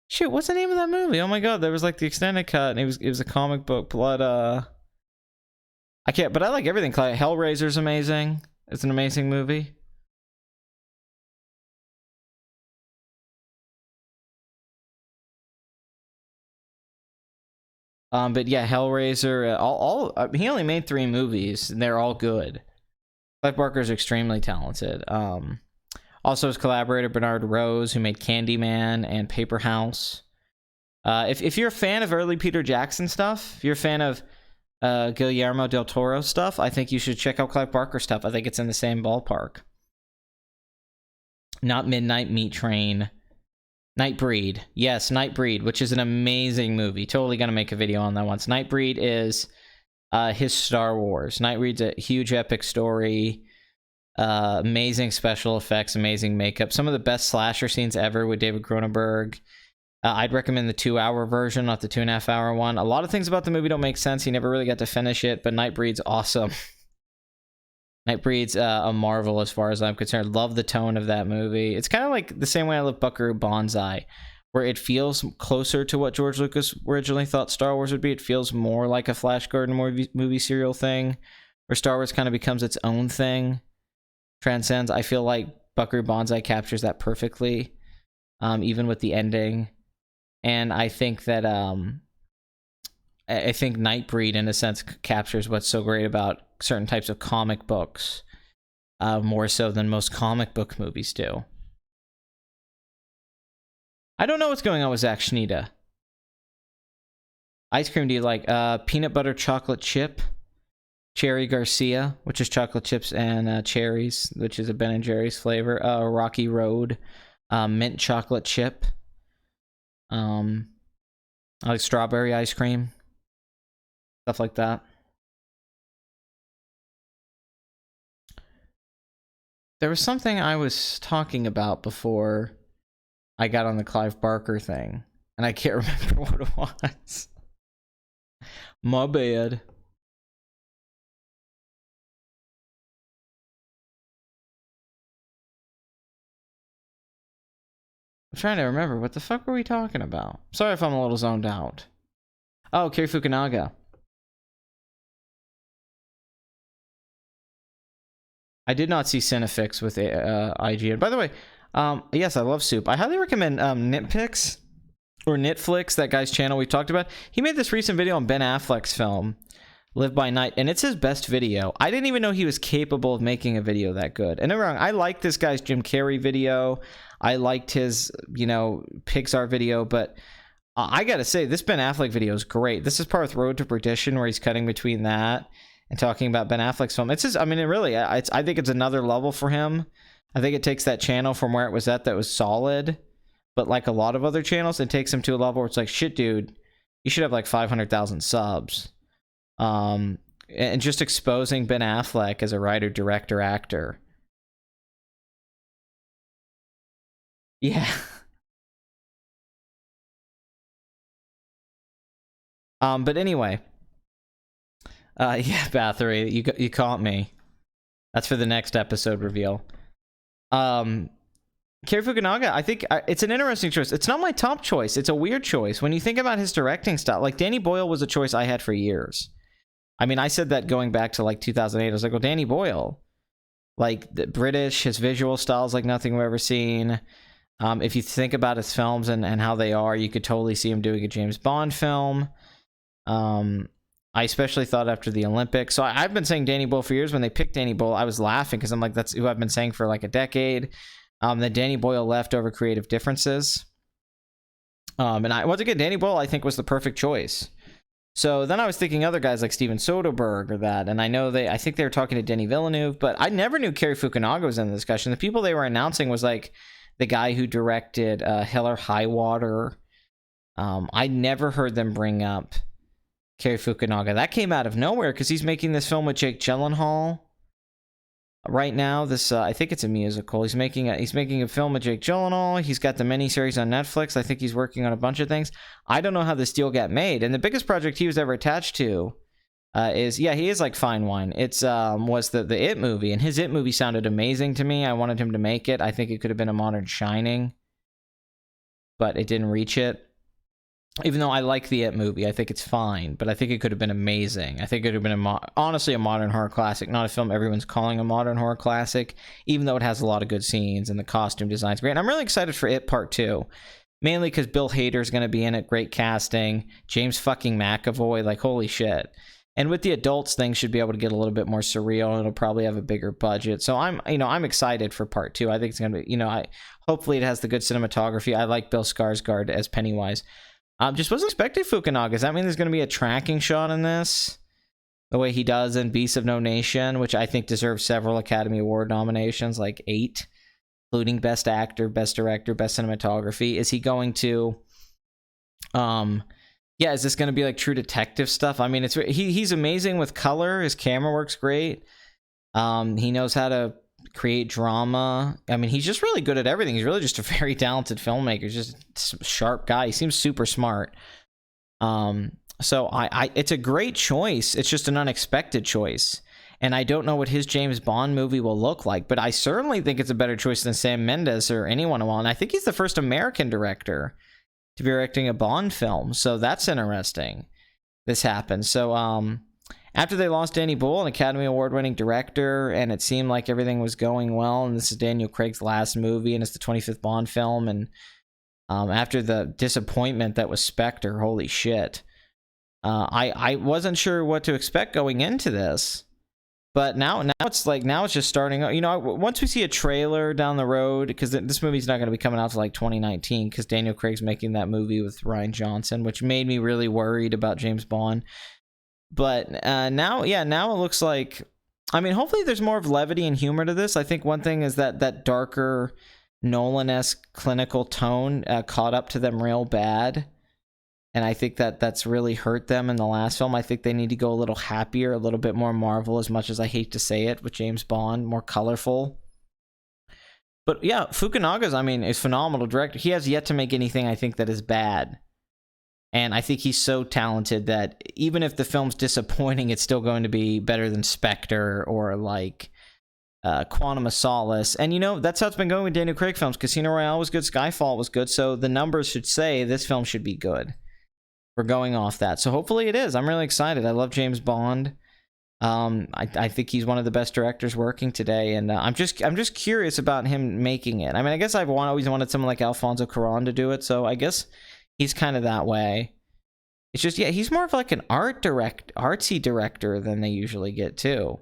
Shoot, what's the name of that movie? Oh my god, there was like the extended cut, and it was a comic book blood. I can't, but I like everything. Hellraiser's amazing. It's an amazing movie. But yeah, Hellraiser. He only made 3 movies, and they're all good. Clive Barker's extremely talented. Also his collaborator Bernard Rose, who made Candyman and Paper House. If you're a fan of early Peter Jackson stuff, if you're a fan of Guillermo del Toro stuff, I think you should check out Clive Barker stuff. I think it's in the same ballpark. Not Midnight Meat Train. Nightbreed. Yes, Nightbreed, which is an amazing movie. Totally gonna make a video on that once. Nightbreed is his Star Wars. Nightbreed's a huge epic story. Amazing special effects, amazing makeup. Some of the best slasher scenes ever with David Cronenberg. I'd recommend the 2-hour version, not the 2.5-hour one. A lot of things about the movie don't make sense. He never really got to finish it, but Nightbreed's awesome. Nightbreed's a marvel as far as I'm concerned. Love the tone of that movie. It's kind of like the same way I love Buckaroo Banzai, where it feels closer to what George Lucas originally thought Star Wars would be. It feels more like a Flash Gordon movie serial thing, where Star Wars kind of becomes its own thing, transcends. I feel like Buckaroo Banzai captures that perfectly, even with the ending. And I think that I think Nightbreed, in a sense, captures what's so great about certain types of comic books, more so than most comic book movies do. I don't know what's going on with Zach Schneider. Ice cream, do you like peanut butter chocolate chip? Cherry Garcia, which is chocolate chips and cherries, which is a Ben & Jerry's flavor. Rocky Road, mint chocolate chip. I like strawberry ice cream. Stuff like that. There was something I was talking about before I got on the Clive Barker thing, and I can't remember what it was. My bad. I'm trying to remember. What the fuck were we talking about? Sorry if I'm a little zoned out. Oh, Kiri Fukunaga. I did not see Cinefix with IGN. By the way, yes, I love Soup. I highly recommend Nitpicks or Nitflix, that guy's channel we talked about. He made this recent video on Ben Affleck's film, Live by Night, and it's his best video. I didn't even know he was capable of making a video that good. And I'm wrong, I like this guy's Jim Carrey video. I liked his, Pixar video, but I gotta say, this Ben Affleck video is great. This is part with Road to Perdition, where he's cutting between that and talking about Ben Affleck's film. It's just, I think it's another level for him. I think it takes that channel from where it was at that was solid, but like a lot of other channels, it takes him to a level where it's like, shit, dude, you should have like 500,000 subs. And just exposing Ben Affleck as a writer, director, actor. Yeah. But anyway, Yeah, Bathory, you caught me. That's for the next episode reveal. Cary Fukunaga, I think it's an interesting choice. It's not my top choice. It's a weird choice. When you think about his directing style, like Danny Boyle was a choice I had for years. I mean, I said that going back to like 2008. I was like, well, Danny Boyle. Like, the British, his visual style is like nothing we've ever seen. If you think about his films and how they are, you could totally see him doing a James Bond film. I especially thought after the Olympics. So I've been saying Danny Boyle for years. When they picked Danny Boyle, I was laughing because I'm like, that's who I've been saying for like a decade. That Danny Boyle left over creative differences. And once again, Danny Boyle, I think, was the perfect choice. So then I was thinking other guys like Steven Soderbergh or that, and I think they were talking to Denis Villeneuve, but I never knew Cary Fukunaga was in the discussion. The people they were announcing was like the guy who directed Hell or High Water. I never heard them bring up Cary Fukunaga. That came out of nowhere because he's making this film with Jake Gyllenhaal right now. This I think it's a musical. He's making a film with Jake Gyllenhaal. He's got the miniseries on Netflix. I think he's working on a bunch of things. I don't know how this deal got made. And the biggest project he was ever attached to he is like fine wine. It's was the It movie, and his It movie sounded amazing to me. I wanted him to make it. I think it could have been a modern Shining, but it didn't reach it. Even though I like the It movie, I think it's fine, but I think it could have been amazing. I think it would have been honestly a modern horror classic, not a film everyone's calling a modern horror classic, even though it has a lot of good scenes and the costume design's great. And I'm really excited for It Part 2, mainly because Bill Hader's going to be in it, great casting, James fucking McAvoy, like holy shit. And with the adults, things should be able to get a little bit more surreal, and it'll probably have a bigger budget. So I'm excited for Part 2. I think it's going to be, hopefully it has the good cinematography. I like Bill Skarsgård as Pennywise. Just wasn't expecting Fukunaga. Does that mean there's going to be a tracking shot in this? The way he does in Beasts of No Nation, which I think deserves several Academy Award nominations, like 8, including Best Actor, Best Director, Best Cinematography. Is he going to... is this going to be like True Detective stuff? I mean, he's amazing with color. His camera works great. He knows how to create drama. I mean, he's just really good at everything. He's really just a very talented filmmaker. He's just a sharp guy. He seems super smart. So it's a great choice. It's just an unexpected choice. And I don't know what his James Bond movie will look like, but I certainly think it's a better choice than Sam Mendes or anyone else. And I think he's the first American director to be directing a Bond film. So that's interesting. This happened. So, after they lost Danny Boyle, an Academy Award-winning director, and it seemed like everything was going well, and this is Daniel Craig's last movie, and it's the 25th Bond film, and after the disappointment that was Spectre, holy shit, I wasn't sure what to expect going into this, but now it's just starting. Once we see a trailer down the road, because this movie's not going to be coming out till like 2019, because Daniel Craig's making that movie with Rian Johnson, which made me really worried about James Bond. But now it looks like, I mean, hopefully there's more of levity and humor to this. I think one thing is that darker Nolan-esque clinical tone caught up to them real bad. And I think that's really hurt them in the last film. I think they need to go a little happier, a little bit more Marvel, as much as I hate to say it, with James Bond, more colorful. But yeah, Fukunaga's, is phenomenal director. He has yet to make anything I think that is bad. And I think he's so talented that even if the film's disappointing, it's still going to be better than Spectre or like Quantum of Solace. And that's how it's been going with Daniel Craig films. Casino Royale was good, Skyfall was good, so the numbers should say this film should be good. We're going off that. So hopefully it is. I'm really excited. I love James Bond. I think he's one of the best directors working today, and I'm just curious about him making it. I guess I've always wanted someone like Alfonso Cuarón to do it, so I guess he's kind of that way. It's just, he's more of like an artsy director than they usually get too.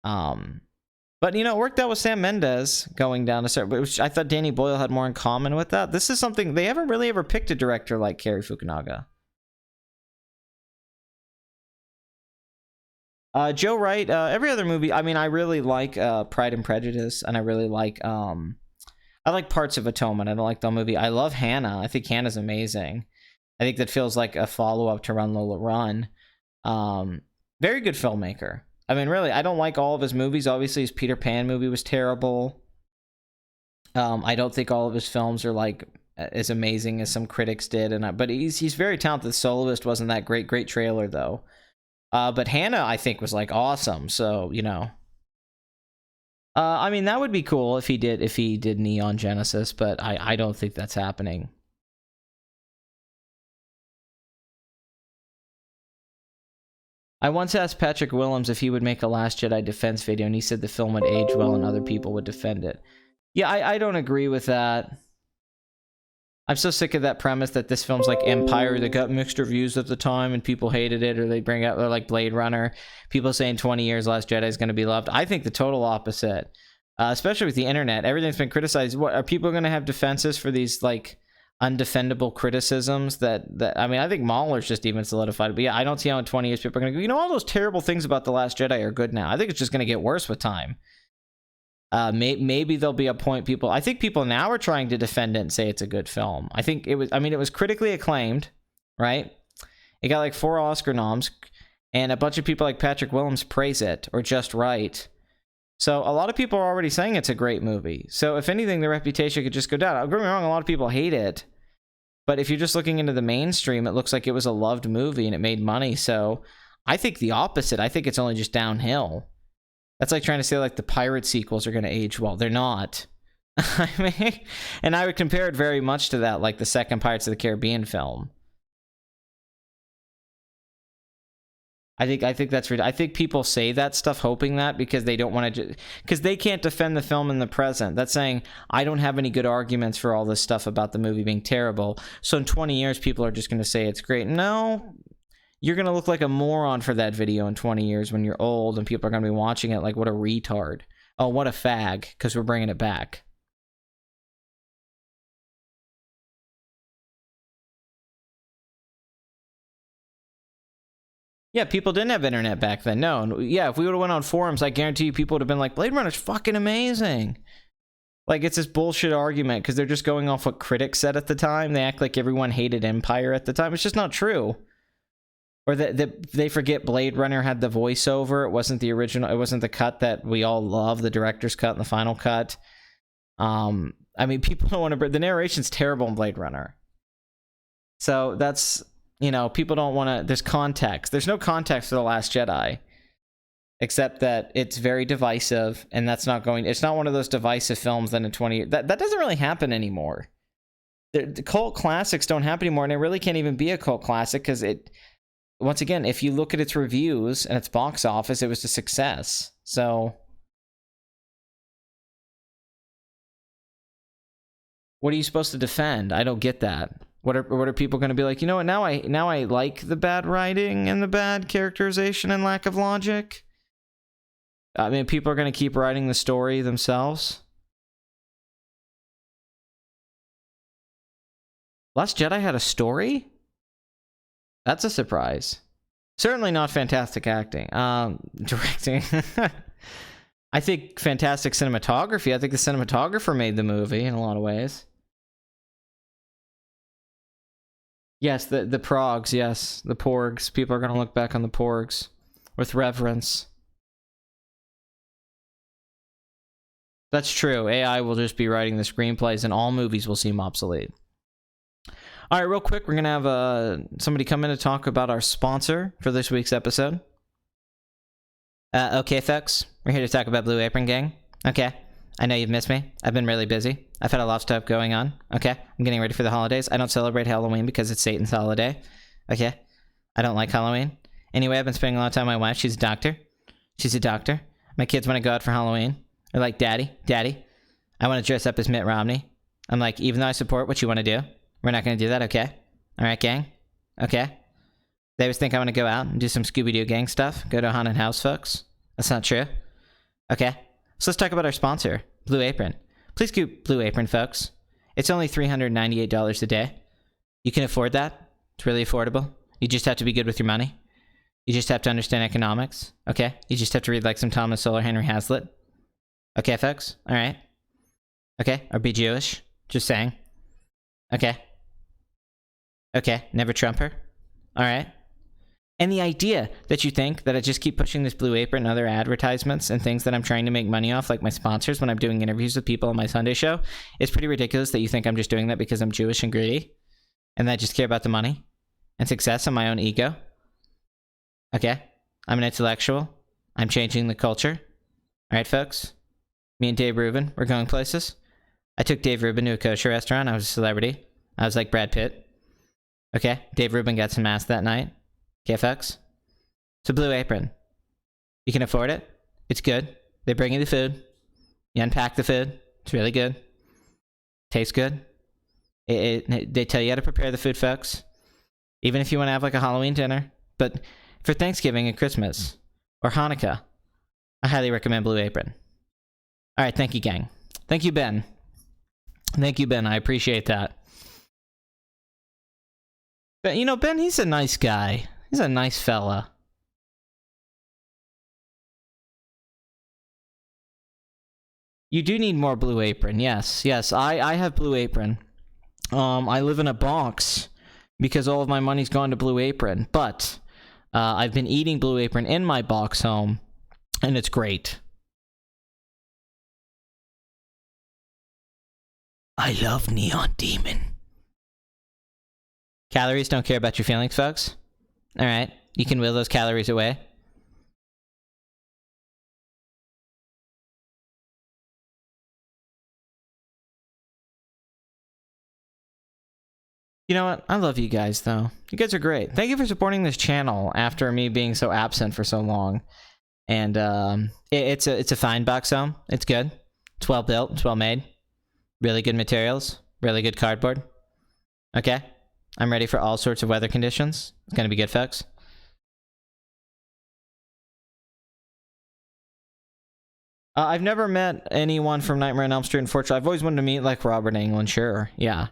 But it worked out with Sam Mendes going down a certain, which I thought Danny Boyle had more in common with that. This is something they haven't really ever picked a director like Cary Fukunaga. Joe Wright, every other movie. I really like Pride and Prejudice, and I really like I like parts of Atonement. I don't like the movie. I love Hannah. I think Hannah's amazing. I think that feels like a follow-up to Run Lola Run. Very good filmmaker. Really, I don't like all of his movies. Obviously, his Peter Pan movie was terrible. I don't think all of his films are like as amazing as some critics did. But he's very talented. The Soloist wasn't that great. Great trailer though. But Hannah, I think, was like awesome. So, you know. I mean, that would be cool if he did Neon Genesis, but I don't think that's happening. I once asked Patrick Willems if he would make a Last Jedi defense video, and he said the film would age well and other people would defend it. Yeah, I don't agree with that. I'm so sick of that premise that this film's like Empire. They got mixed reviews at the time and people hated it, or they bring out, or like Blade Runner. People saying 20 years Last Jedi is going to be loved. I think the total opposite, especially with the internet. Everything's been criticized. What are people going to have defenses for these like undefendable criticisms that I mean, I think Mahler's just even solidified it. But yeah, I don't see how in 20 years people are going to go, you know, all those terrible things about The Last Jedi are good now. I think it's just going to get worse with time. Maybe there'll be a point I think people now are trying to defend it and say it's a good film. I think it was critically acclaimed, right? It got like 4 Oscar noms, and a bunch of people like Patrick Willems praise it, or just right. So a lot of people are already saying it's a great movie. So if anything, the reputation could just go down. Don't get me wrong, a lot of people hate it. But if you're just looking into the mainstream, it looks like it was a loved movie and it made money. So I think the opposite. I think it's only just downhill. That's like trying to say like the pirate sequels are going to age well. They're not. I mean, and I would compare it very much to that, like the second Pirates of the Caribbean film. I think that's I think people say that stuff hoping that because they don't want to, because they can't defend the film in the present. That's saying I don't have any good arguments for all this stuff about the movie being terrible. So in 20 years, people are just going to say it's great. No. You're going to look like a moron for that video in 20 years when you're old and people are going to be watching it like, what a retard. Oh, what a fag, because we're bringing it back. Yeah, people didn't have internet back then. No. Yeah, if we would have went on forums, I guarantee you people would have been like, Blade Runner's fucking amazing. Like, it's this bullshit argument because they're just going off what critics said at the time. They act like everyone hated Empire at the time. It's just not true. Or that they forget Blade Runner had the voiceover. It wasn't the original. It wasn't the cut that we all love, the director's cut and the final cut. I mean, people don't want to. The narration's terrible in Blade Runner. So that's, you know, people don't want to. There's context. There's no context for The Last Jedi, except that it's very divisive, and that's not going. It's not one of those divisive films that in 20 that doesn't really happen anymore. The cult classics don't happen anymore, and it really can't even be a cult classic because it. Once again, if you look at its reviews and its box office, it was a success. So, what are you supposed to defend? I don't get that. What are people going to be like? You know what? Now I like the bad writing and the bad characterization and lack of logic. I mean, people are going to keep writing the story themselves. Last Jedi had a story? That's a surprise. Certainly not fantastic acting. Directing. I think fantastic cinematography. I think the cinematographer made the movie in a lot of ways. Yes, the Progs, yes. The Porgs. People are going to look back on the Porgs with reverence. That's true. AI will just be writing the screenplays and all movies will seem obsolete. All right, real quick, we're going to have somebody come in to talk about our sponsor for this week's episode. Okay, folks, we're here to talk about Blue Apron Gang. Okay, I know you've missed me. I've been really busy. I've had a lot of stuff going on. Okay, I'm getting ready for the holidays. I don't celebrate Halloween because it's Satan's holiday. Okay, I don't like Halloween. Anyway, I've been spending a lot of time with my wife. She's a doctor. My kids want to go out for Halloween. They're like, Daddy, I want to dress up as Mitt Romney. I'm like, even though I support what you want to do, we're not going to do that, okay? All right, gang? Okay? They always think I want to go out and do some Scooby-Doo gang stuff. Go to a haunted house, folks. That's not true. Okay? So let's talk about our sponsor, Blue Apron. Please keep Blue Apron, folks. It's only $398 a day. You can afford that. It's really affordable. You just have to be good with your money. You just have to understand economics, okay? You just have to read like some Thomas Sowell, Henry Hazlitt. Okay, folks? All right? Okay? Or be Jewish. Just saying. Okay? Okay, never Trump her. All right. And the idea that you think that I just keep pushing this Blue Apron and other advertisements and things that I'm trying to make money off, like my sponsors when I'm doing interviews with people on my Sunday show, it's pretty ridiculous that you think I'm just doing that because I'm Jewish and greedy and that I just care about the money and success and my own ego. Okay? I'm an intellectual. I'm changing the culture. Alright, folks? Me and Dave Rubin, we're going places. I took Dave Rubin to a kosher restaurant. I was a celebrity. I was like Brad Pitt. Okay? Dave Rubin got some ass that night. Okay, folks? It's a Blue Apron. You can afford it. It's good. They bring you the food. You unpack the food. It's really good. Tastes good. They tell you how to prepare the food, folks. Even if you want to have like a Halloween dinner. But for Thanksgiving and Christmas or Hanukkah, I highly recommend Blue Apron. Alright, thank you, gang. Thank you, Ben. Thank you, Ben. I appreciate that. But, you know, Ben, he's a nice guy. He's a nice fella. You do need more Blue Apron. Yes, I have Blue Apron. I live in a box because all of my money's gone to Blue Apron. But I've been eating Blue Apron in my box home, and it's great. I love Neon Demon. Calories don't care about your feelings, folks. Alright, you can will those calories away. You know what? I love you guys, though. You guys are great. Thank you for supporting this channel after me being so absent for so long. And it's a fine box home. It's good. It's well built. It's well made. Really good materials. Really good cardboard. Okay. I'm ready for all sorts of weather conditions. It's gonna be good, folks. I've never met anyone from Nightmare on Elm Street, unfortunately. I've always wanted to meet, like, Robert Englund, sure. Yeah.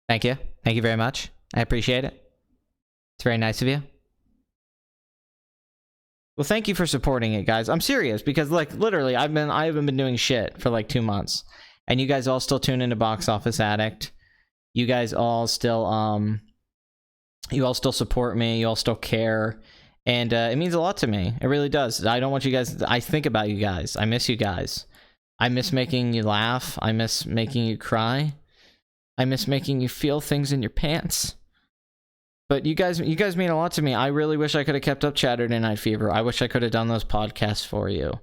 Thank you. Thank you very much. I appreciate it. It's very nice of you. Well, thank you for supporting it, guys. I'm serious, because, like, literally, I haven't been doing shit for, like, 2 months. And you guys all still tune into Box Office Addict. You guys all still, you all still support me. You all still care. And it means a lot to me. It really does. I don't want you guys... I think about you guys. I miss you guys. I miss making you laugh. I miss making you cry. I miss making you feel things in your pants. But you guys mean a lot to me. I really wish I could have kept up Saturday Night Fever. I wish I could have done those podcasts for you.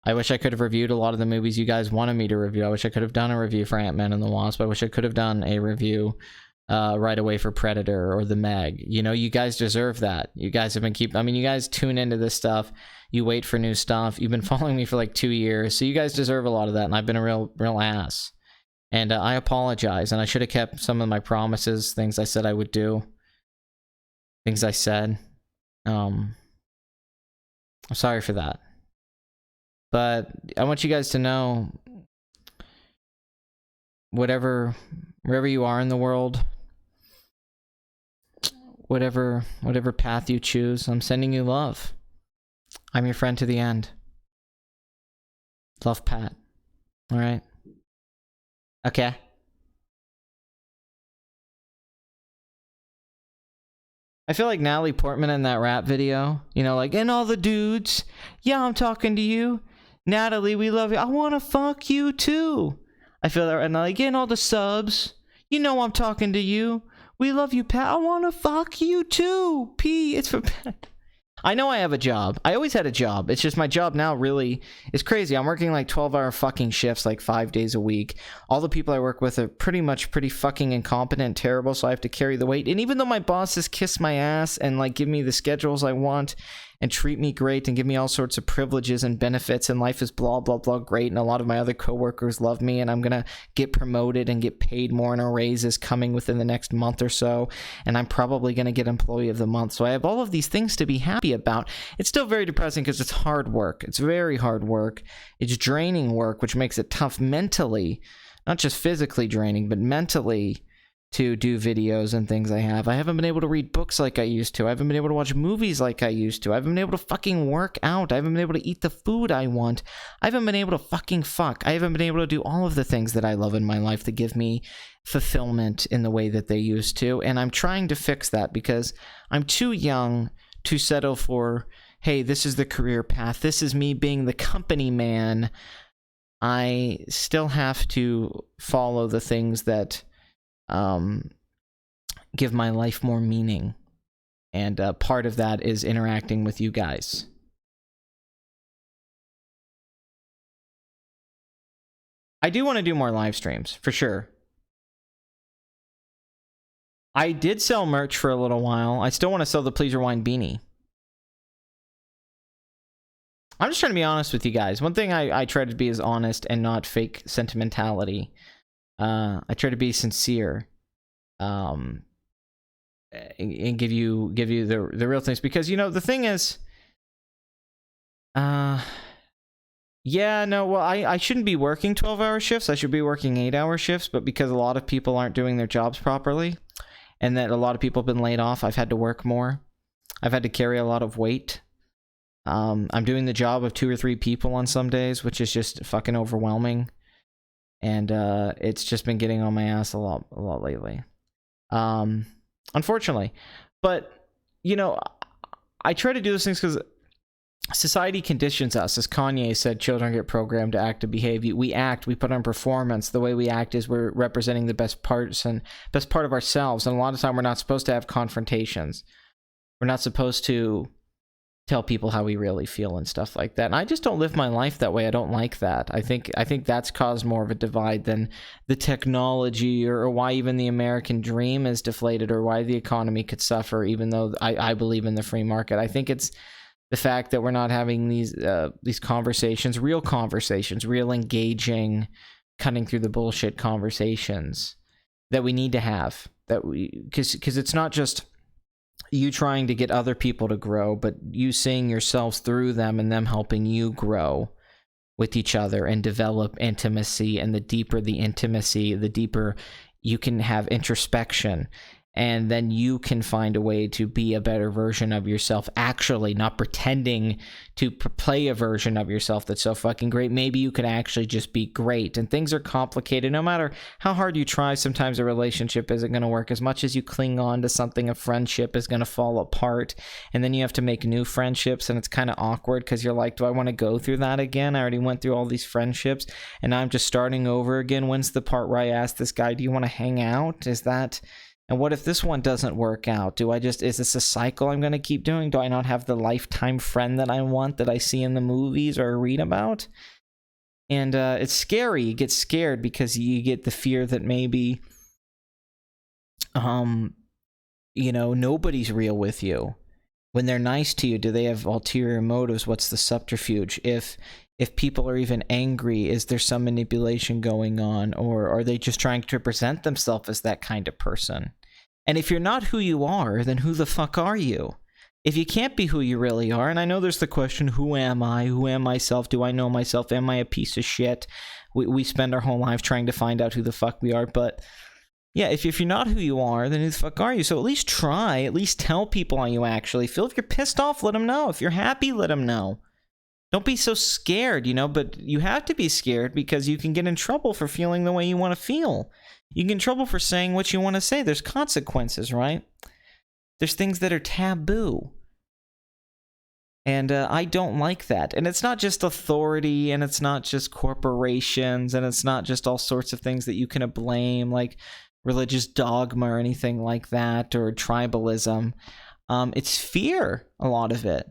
I wish I could have reviewed a lot of the movies you guys wanted me to review. I wish I could have done a review for Ant-Man and the Wasp. I wish I could have done a review right away for Predator or The Meg. You know, you guys deserve that. You guys have been you guys tune into this stuff. You wait for new stuff. You've been following me for like 2 years. So you guys deserve a lot of that. And I've been a real ass. And I apologize. And I should have kept some of my promises, things I said I would do. Things I said. I'm sorry for that. But I want you guys to know, wherever you are in the world, whatever path you choose, I'm sending you love. I'm your friend to the end. Love, Pat. All right. Okay. I feel like Natalie Portman in that rap video, you know, like, and all the dudes, yeah, I'm talking to you. Natalie, we love you. I want to fuck you too. I feel that, and like, and all the subs, you know I'm talking to you. We love you, Pat. I want to fuck you too. P, it's for Pat. I know I have a job. I always had a job. It's just my job now really is crazy. I'm working like 12-hour fucking shifts like 5 days a week. All the people I work with are pretty fucking incompetent and terrible, so I have to carry the weight. And even though my bosses kiss my ass and like give me the schedules I want and treat me great and give me all sorts of privileges and benefits and life is blah blah blah great, and a lot of my other coworkers love me, and I'm gonna get promoted and get paid more, and a raise is coming within the next month or so, and I'm probably gonna get employee of the month. So I have all of these things to be happy about. It's still very depressing because it's hard work. It's very hard work. It's draining work, which makes it tough mentally, not just physically draining, but mentally, to do videos and things I haven't been able to read books like I used to. I haven't been able to watch movies like I used to. I haven't been able to fucking work out. I haven't been able to eat the food I want. I haven't been able to fucking fuck. I haven't been able to do all of the things that I love in my life that give me fulfillment in the way that they used to. And I'm trying to fix that because I'm too young to settle for, hey, this is the career path. This is me being the company man. I still have to follow the things that give my life more meaning And part of that is interacting with you guys. I do want to do more live streams, for sure. I did sell merch for a little while. I still want to sell the Please Rewind beanie. I'm just trying to be honest with you guys. One thing I try to be is honest and not fake sentimentality. I try to be sincere. And give you the real things. Because, you know, the thing is... Yeah, no, well, I shouldn't be working 12-hour shifts. I should be working 8-hour shifts. But because a lot of people aren't doing their jobs properly, and that a lot of people have been laid off, I've had to work more. I've had to carry a lot of weight. I'm doing the job of 2 or 3 people on some days, which is just fucking overwhelming. And it's just been getting on my ass a lot lately. Unfortunately. But, you know, I try to do those things because society conditions us. As Kanye said, children get programmed to act and behave. We act, we put on performance. The way we act is we're representing the best part of ourselves. And a lot of time we're not supposed to have confrontations. We're not supposed to tell people how we really feel and stuff like that. And I just don't live my life that way. I don't like that. I think that's caused more of a divide than the technology or why even the American dream is deflated or why the economy could suffer, even though I believe in the free market. I think it's the fact that we're not having these conversations, real engaging, cutting through the bullshit conversations that we need to have. Because it's not just you trying to get other people to grow, but you seeing yourselves through them and them helping you grow with each other and develop intimacy. And the deeper the intimacy, the deeper you can have introspection. And then you can find a way to be a better version of yourself, actually, not pretending to play a version of yourself that's so fucking great. Maybe you could actually just be great. And things are complicated. No matter how hard you try, sometimes a relationship isn't going to work. As much as you cling on to something, a friendship is going to fall apart. And then you have to make new friendships, and it's kind of awkward because you're like, do I want to go through that again? I already went through all these friendships, and now I'm just starting over again. When's the part where I ask this guy, do you want to hang out? Is that... And what if this one doesn't work out? Is this a cycle I'm going to keep doing? Do I not have the lifetime friend that I want, that I see in the movies or read about? And it's scary. You get scared because you get the fear that maybe, nobody's real with you. When they're nice to you, do they have ulterior motives? What's the subterfuge? If people are even angry, is there some manipulation going on? Or are they just trying to present themselves as that kind of person? And if you're not who you are, then who the fuck are you? If you can't be who you really are, and I know there's the question, who am I? Who am myself? Do I know myself? Am I a piece of shit? We spend our whole life trying to find out who the fuck we are. But yeah, if you're not who you are, then who the fuck are you? So at least try. At least tell people how you actually feel. If you're pissed off, let them know. If you're happy, let them know. Don't be so scared, but you have to be scared because you can get in trouble for feeling the way you want to feel. You get in trouble for saying what you want to say. There's consequences, right? There's things that are taboo. And I don't like that. And it's not just authority, and it's not just corporations, and it's not just all sorts of things that you can blame, like religious dogma or anything like that, or tribalism. It's fear, a lot of it.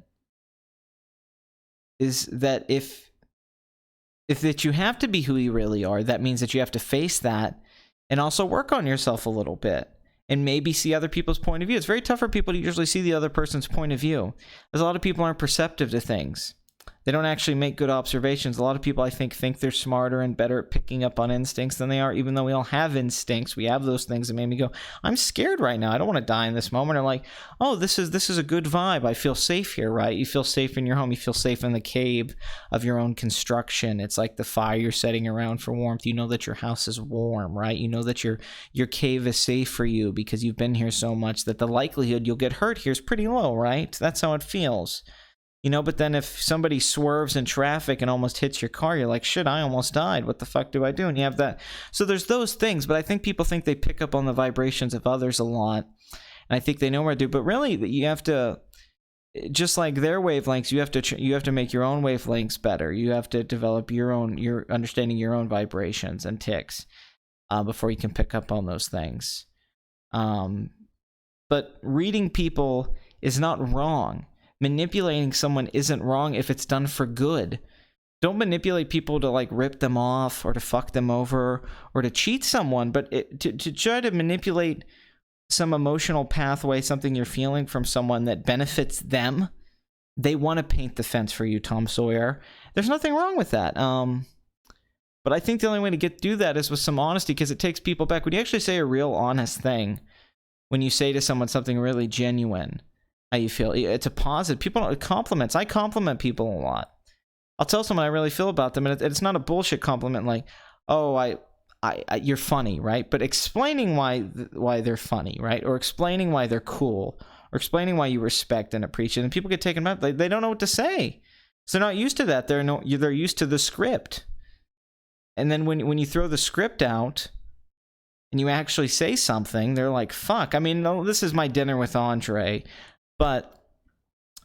Is that if that you have to be who you really are, that means that you have to face that and also work on yourself a little bit and maybe see other people's point of view. It's very tough for people to usually see the other person's point of view. There's a lot of people aren't perceptive to things. They don't actually make good observations. A lot of people, I think they're smarter and better at picking up on instincts than they are, even though we all have instincts. We have those things that made me go, I'm scared right now. I don't want to die in this moment. Or like, oh, this is a good vibe. I feel safe here, right? You feel safe in your home. You feel safe in the cave of your own construction. It's like the fire you're setting around for warmth. You know that your house is warm, right? You know that your cave is safe for you because you've been here so much that the likelihood you'll get hurt here is pretty low, right? That's how it feels. But then if somebody swerves in traffic and almost hits your car, you're like, shit, I almost died. What the fuck do I do? And you have that. So there's those things, but I think people think they pick up on the vibrations of others a lot. And I think they know what to do. But really, you have to, just like their wavelengths, you have to make your own wavelengths better. You have to develop your understanding your own vibrations and ticks before you can pick up on those things. But reading people is not wrong. Manipulating someone isn't wrong if it's done for good. Don't manipulate people to like rip them off or to fuck them over or to cheat someone, but to try to manipulate some emotional pathway, something you're feeling from someone that benefits them. They want to paint the fence for you, Tom Sawyer. There's nothing wrong with that. But I think the only way to do that is with some honesty, because it takes people back. When you actually say a real honest thing, when you say to someone something really genuine, how you feel, it's a positive. People, compliments. I compliment people a lot. I'll tell someone I really feel about them, and it's not a bullshit compliment like, oh, you're funny, right? But explaining why they're funny, right? Or explaining why they're cool, or explaining why you respect and appreciate them. And people get taken back. They don't know what to say. So they're not used to that. They're used to the script. And then when you throw the script out and you actually say something, they're like, fuck. I mean, no, this is my dinner with Andre. But,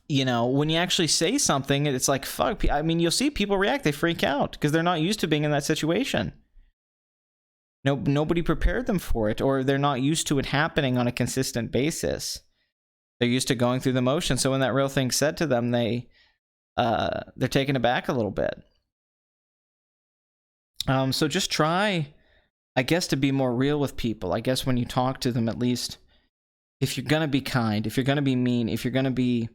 you know, when you actually say something, it's like, fuck. I mean, you'll see people react. They freak out because they're not used to being in that situation. Nobody prepared them for it, or they're not used to it happening on a consistent basis. They're used to going through the motions. So when that real thing's said to them, they're taken aback a little bit. So just try, I guess, to be more real with people. I guess when you talk to them, at least, if you're going to be kind, if you're going to be mean, if you're going to be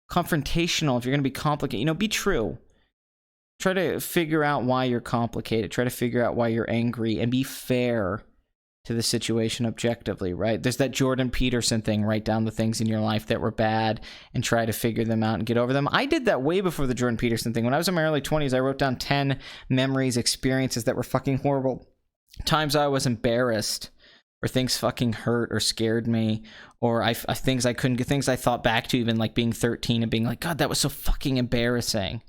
confrontational, if you're going to be complicated, you know, be true. Try to figure out why you're complicated. Try to figure out why you're angry, and be fair to the situation objectively, right? There's that Jordan Peterson thing, write down the things in your life that were bad and try to figure them out and get over them. I did that way before the Jordan Peterson thing. When I was in my early 20s, I wrote down 10 memories, experiences that were fucking horrible. Times I was embarrassed, or things fucking hurt or scared me, or things I couldn't get, things I thought back to, even like being 13 and being like, God, that was so fucking embarrassing.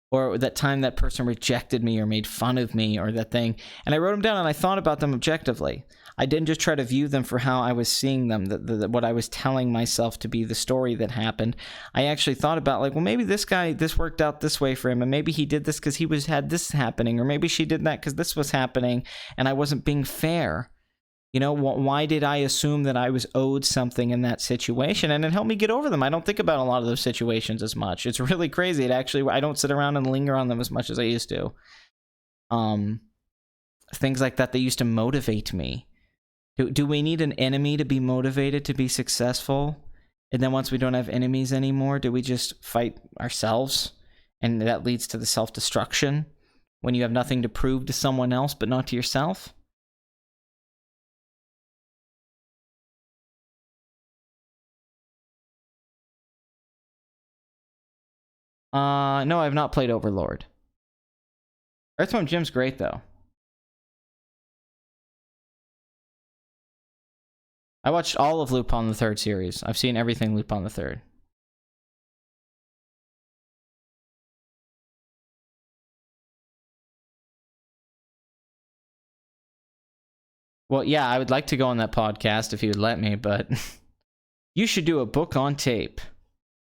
Or that time that person rejected me or made fun of me, or that thing. And I wrote them down and I thought about them objectively. I didn't just try to view them for how I was seeing them, what I was telling myself to be the story that happened. I actually thought about, like, well, maybe this guy, this worked out this way for him, and maybe he did this because he had this happening, or maybe she did that because this was happening, and I wasn't being fair. You know, why did I assume that I was owed something in that situation? And it helped me get over them. I don't think about a lot of those situations as much. It's really crazy. I don't sit around and linger on them as much as I used to. Things like that, they used to motivate me. Do we need an enemy to be motivated to be successful? And then once we don't have enemies anymore, do we just fight ourselves? And that leads to the self-destruction when you have nothing to prove to someone else but not to yourself? No, I've not played Overlord. Earthworm Jim's great, though. I watched all of Lupin the Third series. I've seen everything Lupin the Third. Well, yeah, I would like to go on that podcast if you would let me, but you should do a book on tape.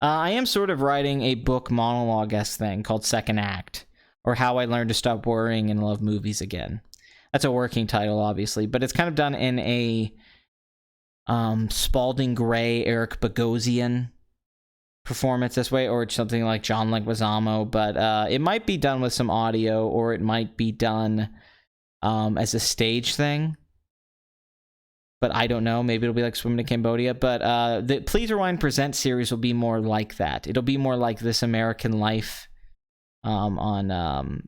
I am sort of writing a book monologue-esque thing called Second Act, or How I Learned to Stop Worrying and Love Movies Again. That's a working title, obviously, but it's kind of done in a Spalding Gray, Eric Bogosian performance this way, or something like John Leguizamo, but it might be done with some audio, or it might be done as a stage thing. But I don't know. Maybe it'll be like Swimming to Cambodia. But the Please Rewind Present series will be more like that. It'll be more like This American Life on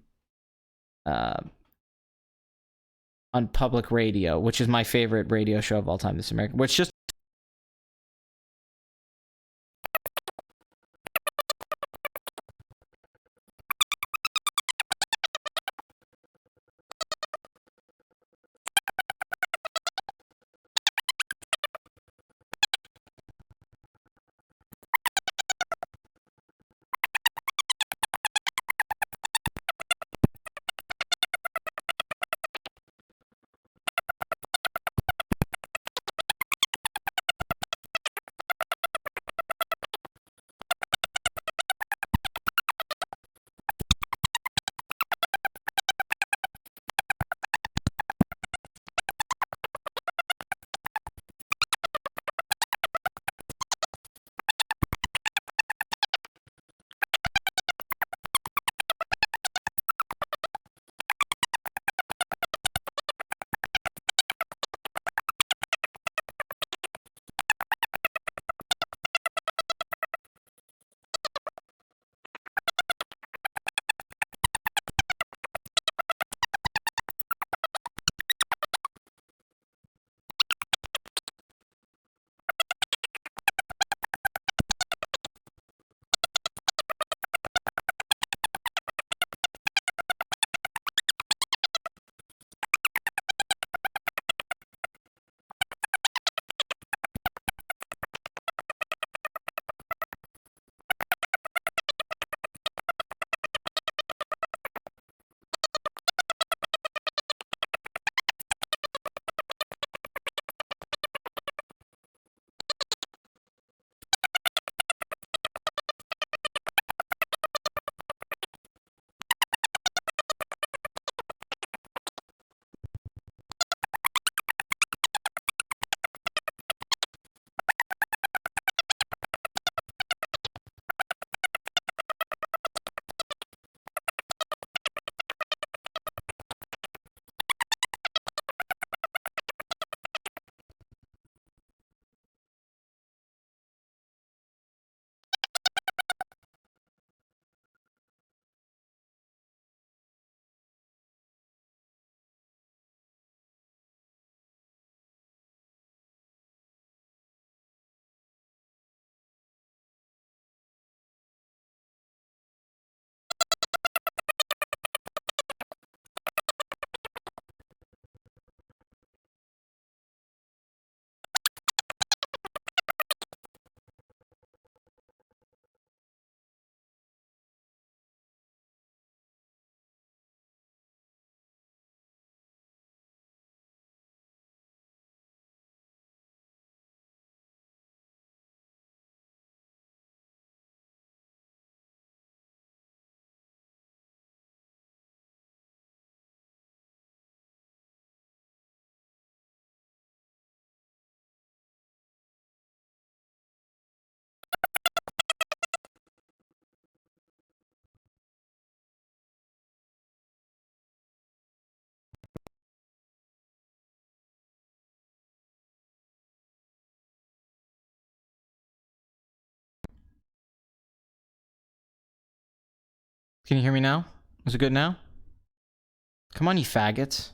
public radio, which is my favorite radio show of all time, This American, which just Can you hear me now? Is it good now? Come on, you faggots.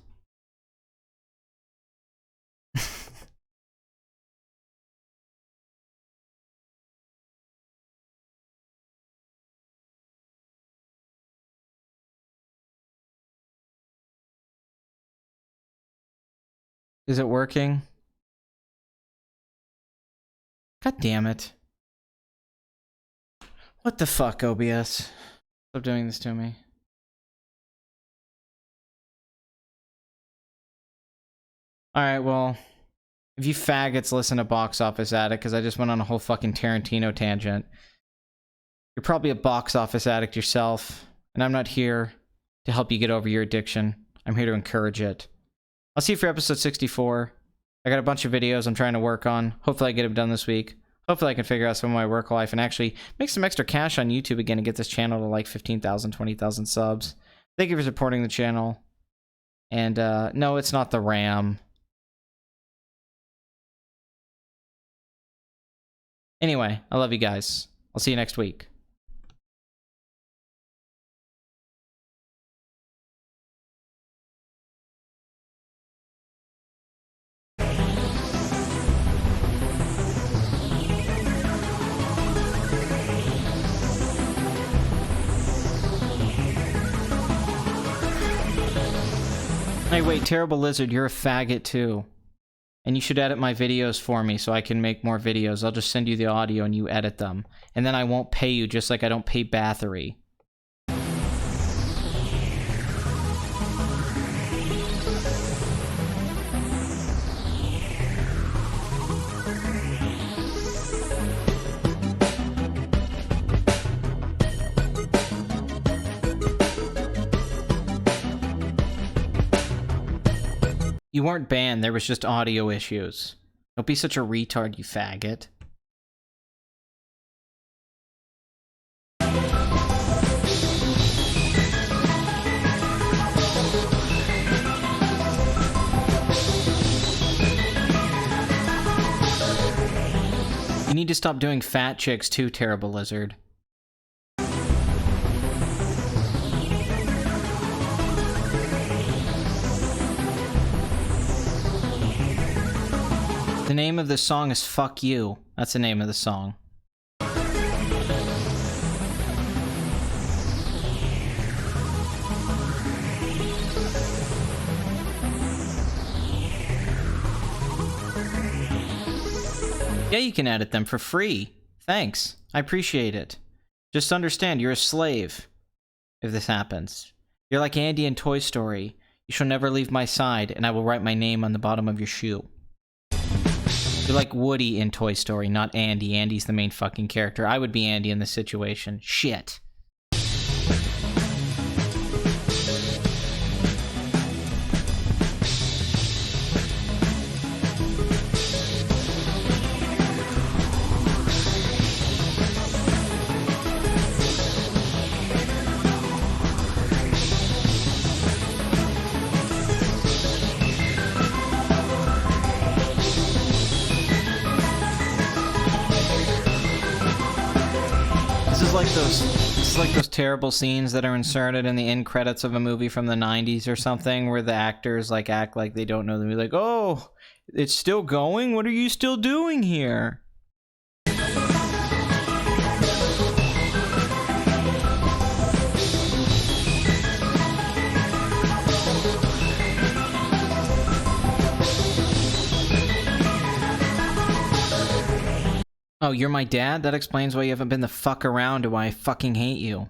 Is it working? God damn it. What the fuck, OBS? Stop doing this to me. Alright, well, if you faggots listen to Box Office Addict, because I just went on a whole fucking Tarantino tangent, you're probably a box office addict yourself, and I'm not here to help you get over your addiction. I'm here to encourage it. I'll see you for episode 64. I got a bunch of videos I'm trying to work on. Hopefully I get them done this week. Hopefully I can figure out some of my work life and actually make some extra cash on YouTube again and get this channel to like 15,000, 20,000 subs. Thank you for supporting the channel. And no, it's not the RAM. Anyway, I love you guys. I'll see you next week. Hey, wait, Terrible Lizard, you're a faggot too. And you should edit my videos for me so I can make more videos. I'll just send you the audio and you edit them. And then I won't pay you, just like I don't pay Bathory. You weren't banned, there was just audio issues. Don't be such a retard, you faggot. You need to stop doing fat chicks too, Terrible Lizard. The name of the song is Fuck You. That's the name of the song. Yeah, you can edit them for free. Thanks. I appreciate it. Just understand, you're a slave if this happens. You're like Andy in Toy Story. You shall never leave my side, and I will write my name on the bottom of your shoe. You're like Woody in Toy Story, not Andy. Andy's the main fucking character. I would be Andy in this situation. Shit. This is like those terrible scenes that are inserted in the end credits of a movie from the 90s or something, where the actors like act like they don't know the movie, like, oh, it's still going? What are you still doing here? Oh, you're my dad? That explains why you haven't been the fuck around and why I fucking hate you.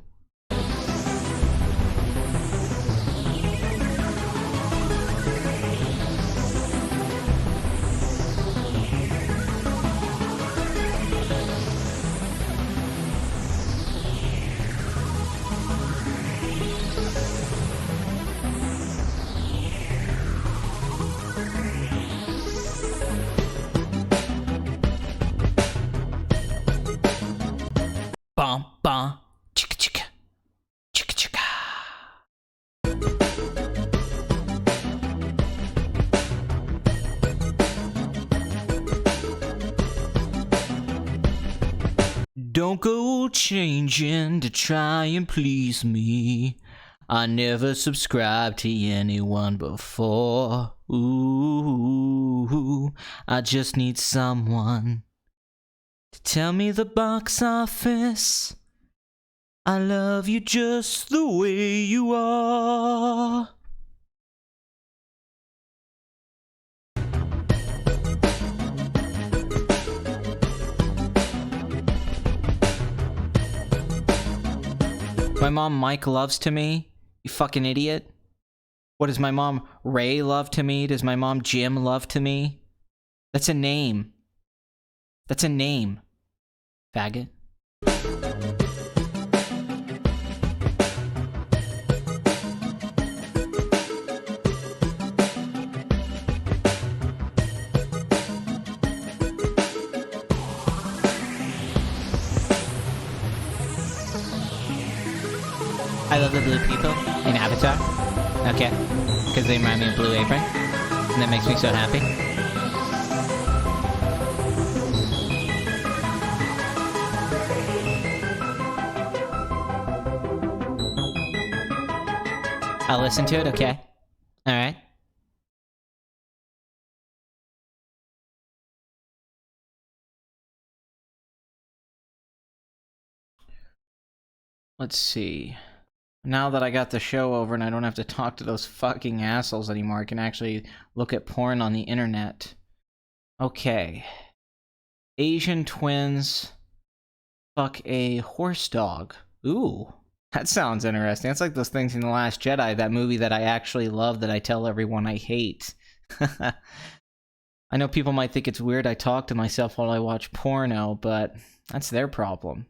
Bum, bum, chicka chicka, chicka chicka. Don't go changing to try and please me. I never subscribed to anyone before. Ooh, I just need someone to tell me the box office. I love you just the way you are. My mom Mike loves to me. You fucking idiot. What does my mom Ray love to me? Does my mom Jim love to me? That's a name. That's a name. Faggot. I love the blue people in Avatar. Okay. Because they remind me of Blue Apron. And that makes me so happy. I'll listen to it, okay? Alright. Let's see. Now that I got the show over and I don't have to talk to those fucking assholes anymore, I can actually look at porn on the internet. Okay. Asian twins fuck a horse dog. Ooh, that sounds interesting. That's like those things in The Last Jedi, that movie that I actually love that I tell everyone I hate. I know people might think it's weird I talk to myself while I watch porno, but that's their problem.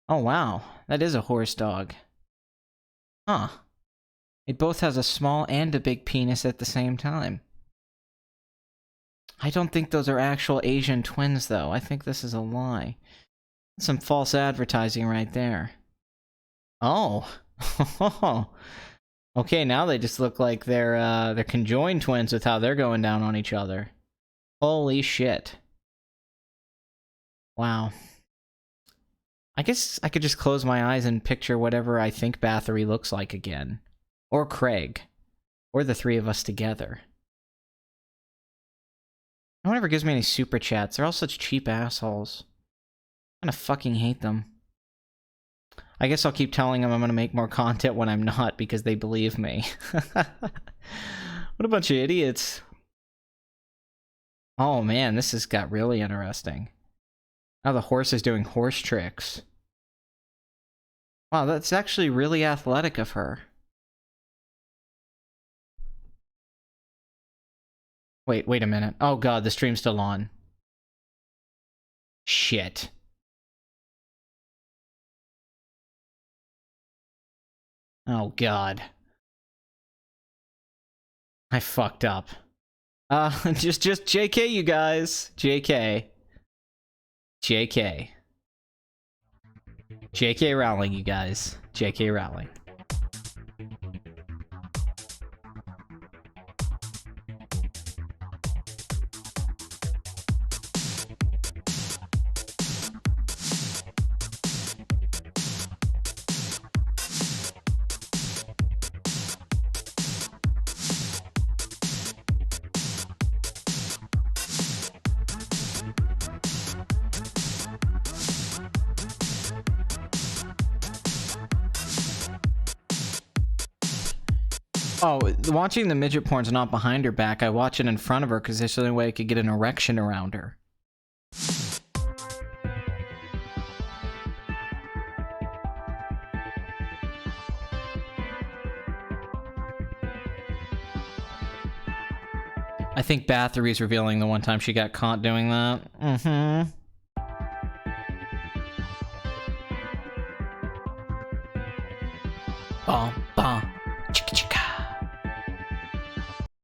Oh wow, that is a horse dog. Huh. It both has a small and a big penis at the same time. I don't think those are actual Asian twins, though. I think this is a lie. Some false advertising right there. Oh. Okay, now they just look like they're conjoined twins with how they're going down on each other. Holy shit. Wow. I guess I could just close my eyes and picture whatever I think Bathory looks like again. Or Craig. Or the three of us together. No one ever gives me any super chats. They're all such cheap assholes. I kinda fucking hate them. I guess I'll keep telling them I'm gonna make more content when I'm not because they believe me. What a bunch of idiots. Oh man, this has got really interesting. Now the horse is doing horse tricks. Wow, that's actually really athletic of her. Wait a minute. Oh god, the stream's still on. Shit. Oh god. I fucked up. Just JK, you guys. JK. JK. JK Rowling, you guys. JK Rowling. Oh, watching the midget porn's not behind her back. I watch it in front of her because it's the only way I could get an erection around her. I think Bathory's revealing the one time she got caught doing that. Mm-hmm.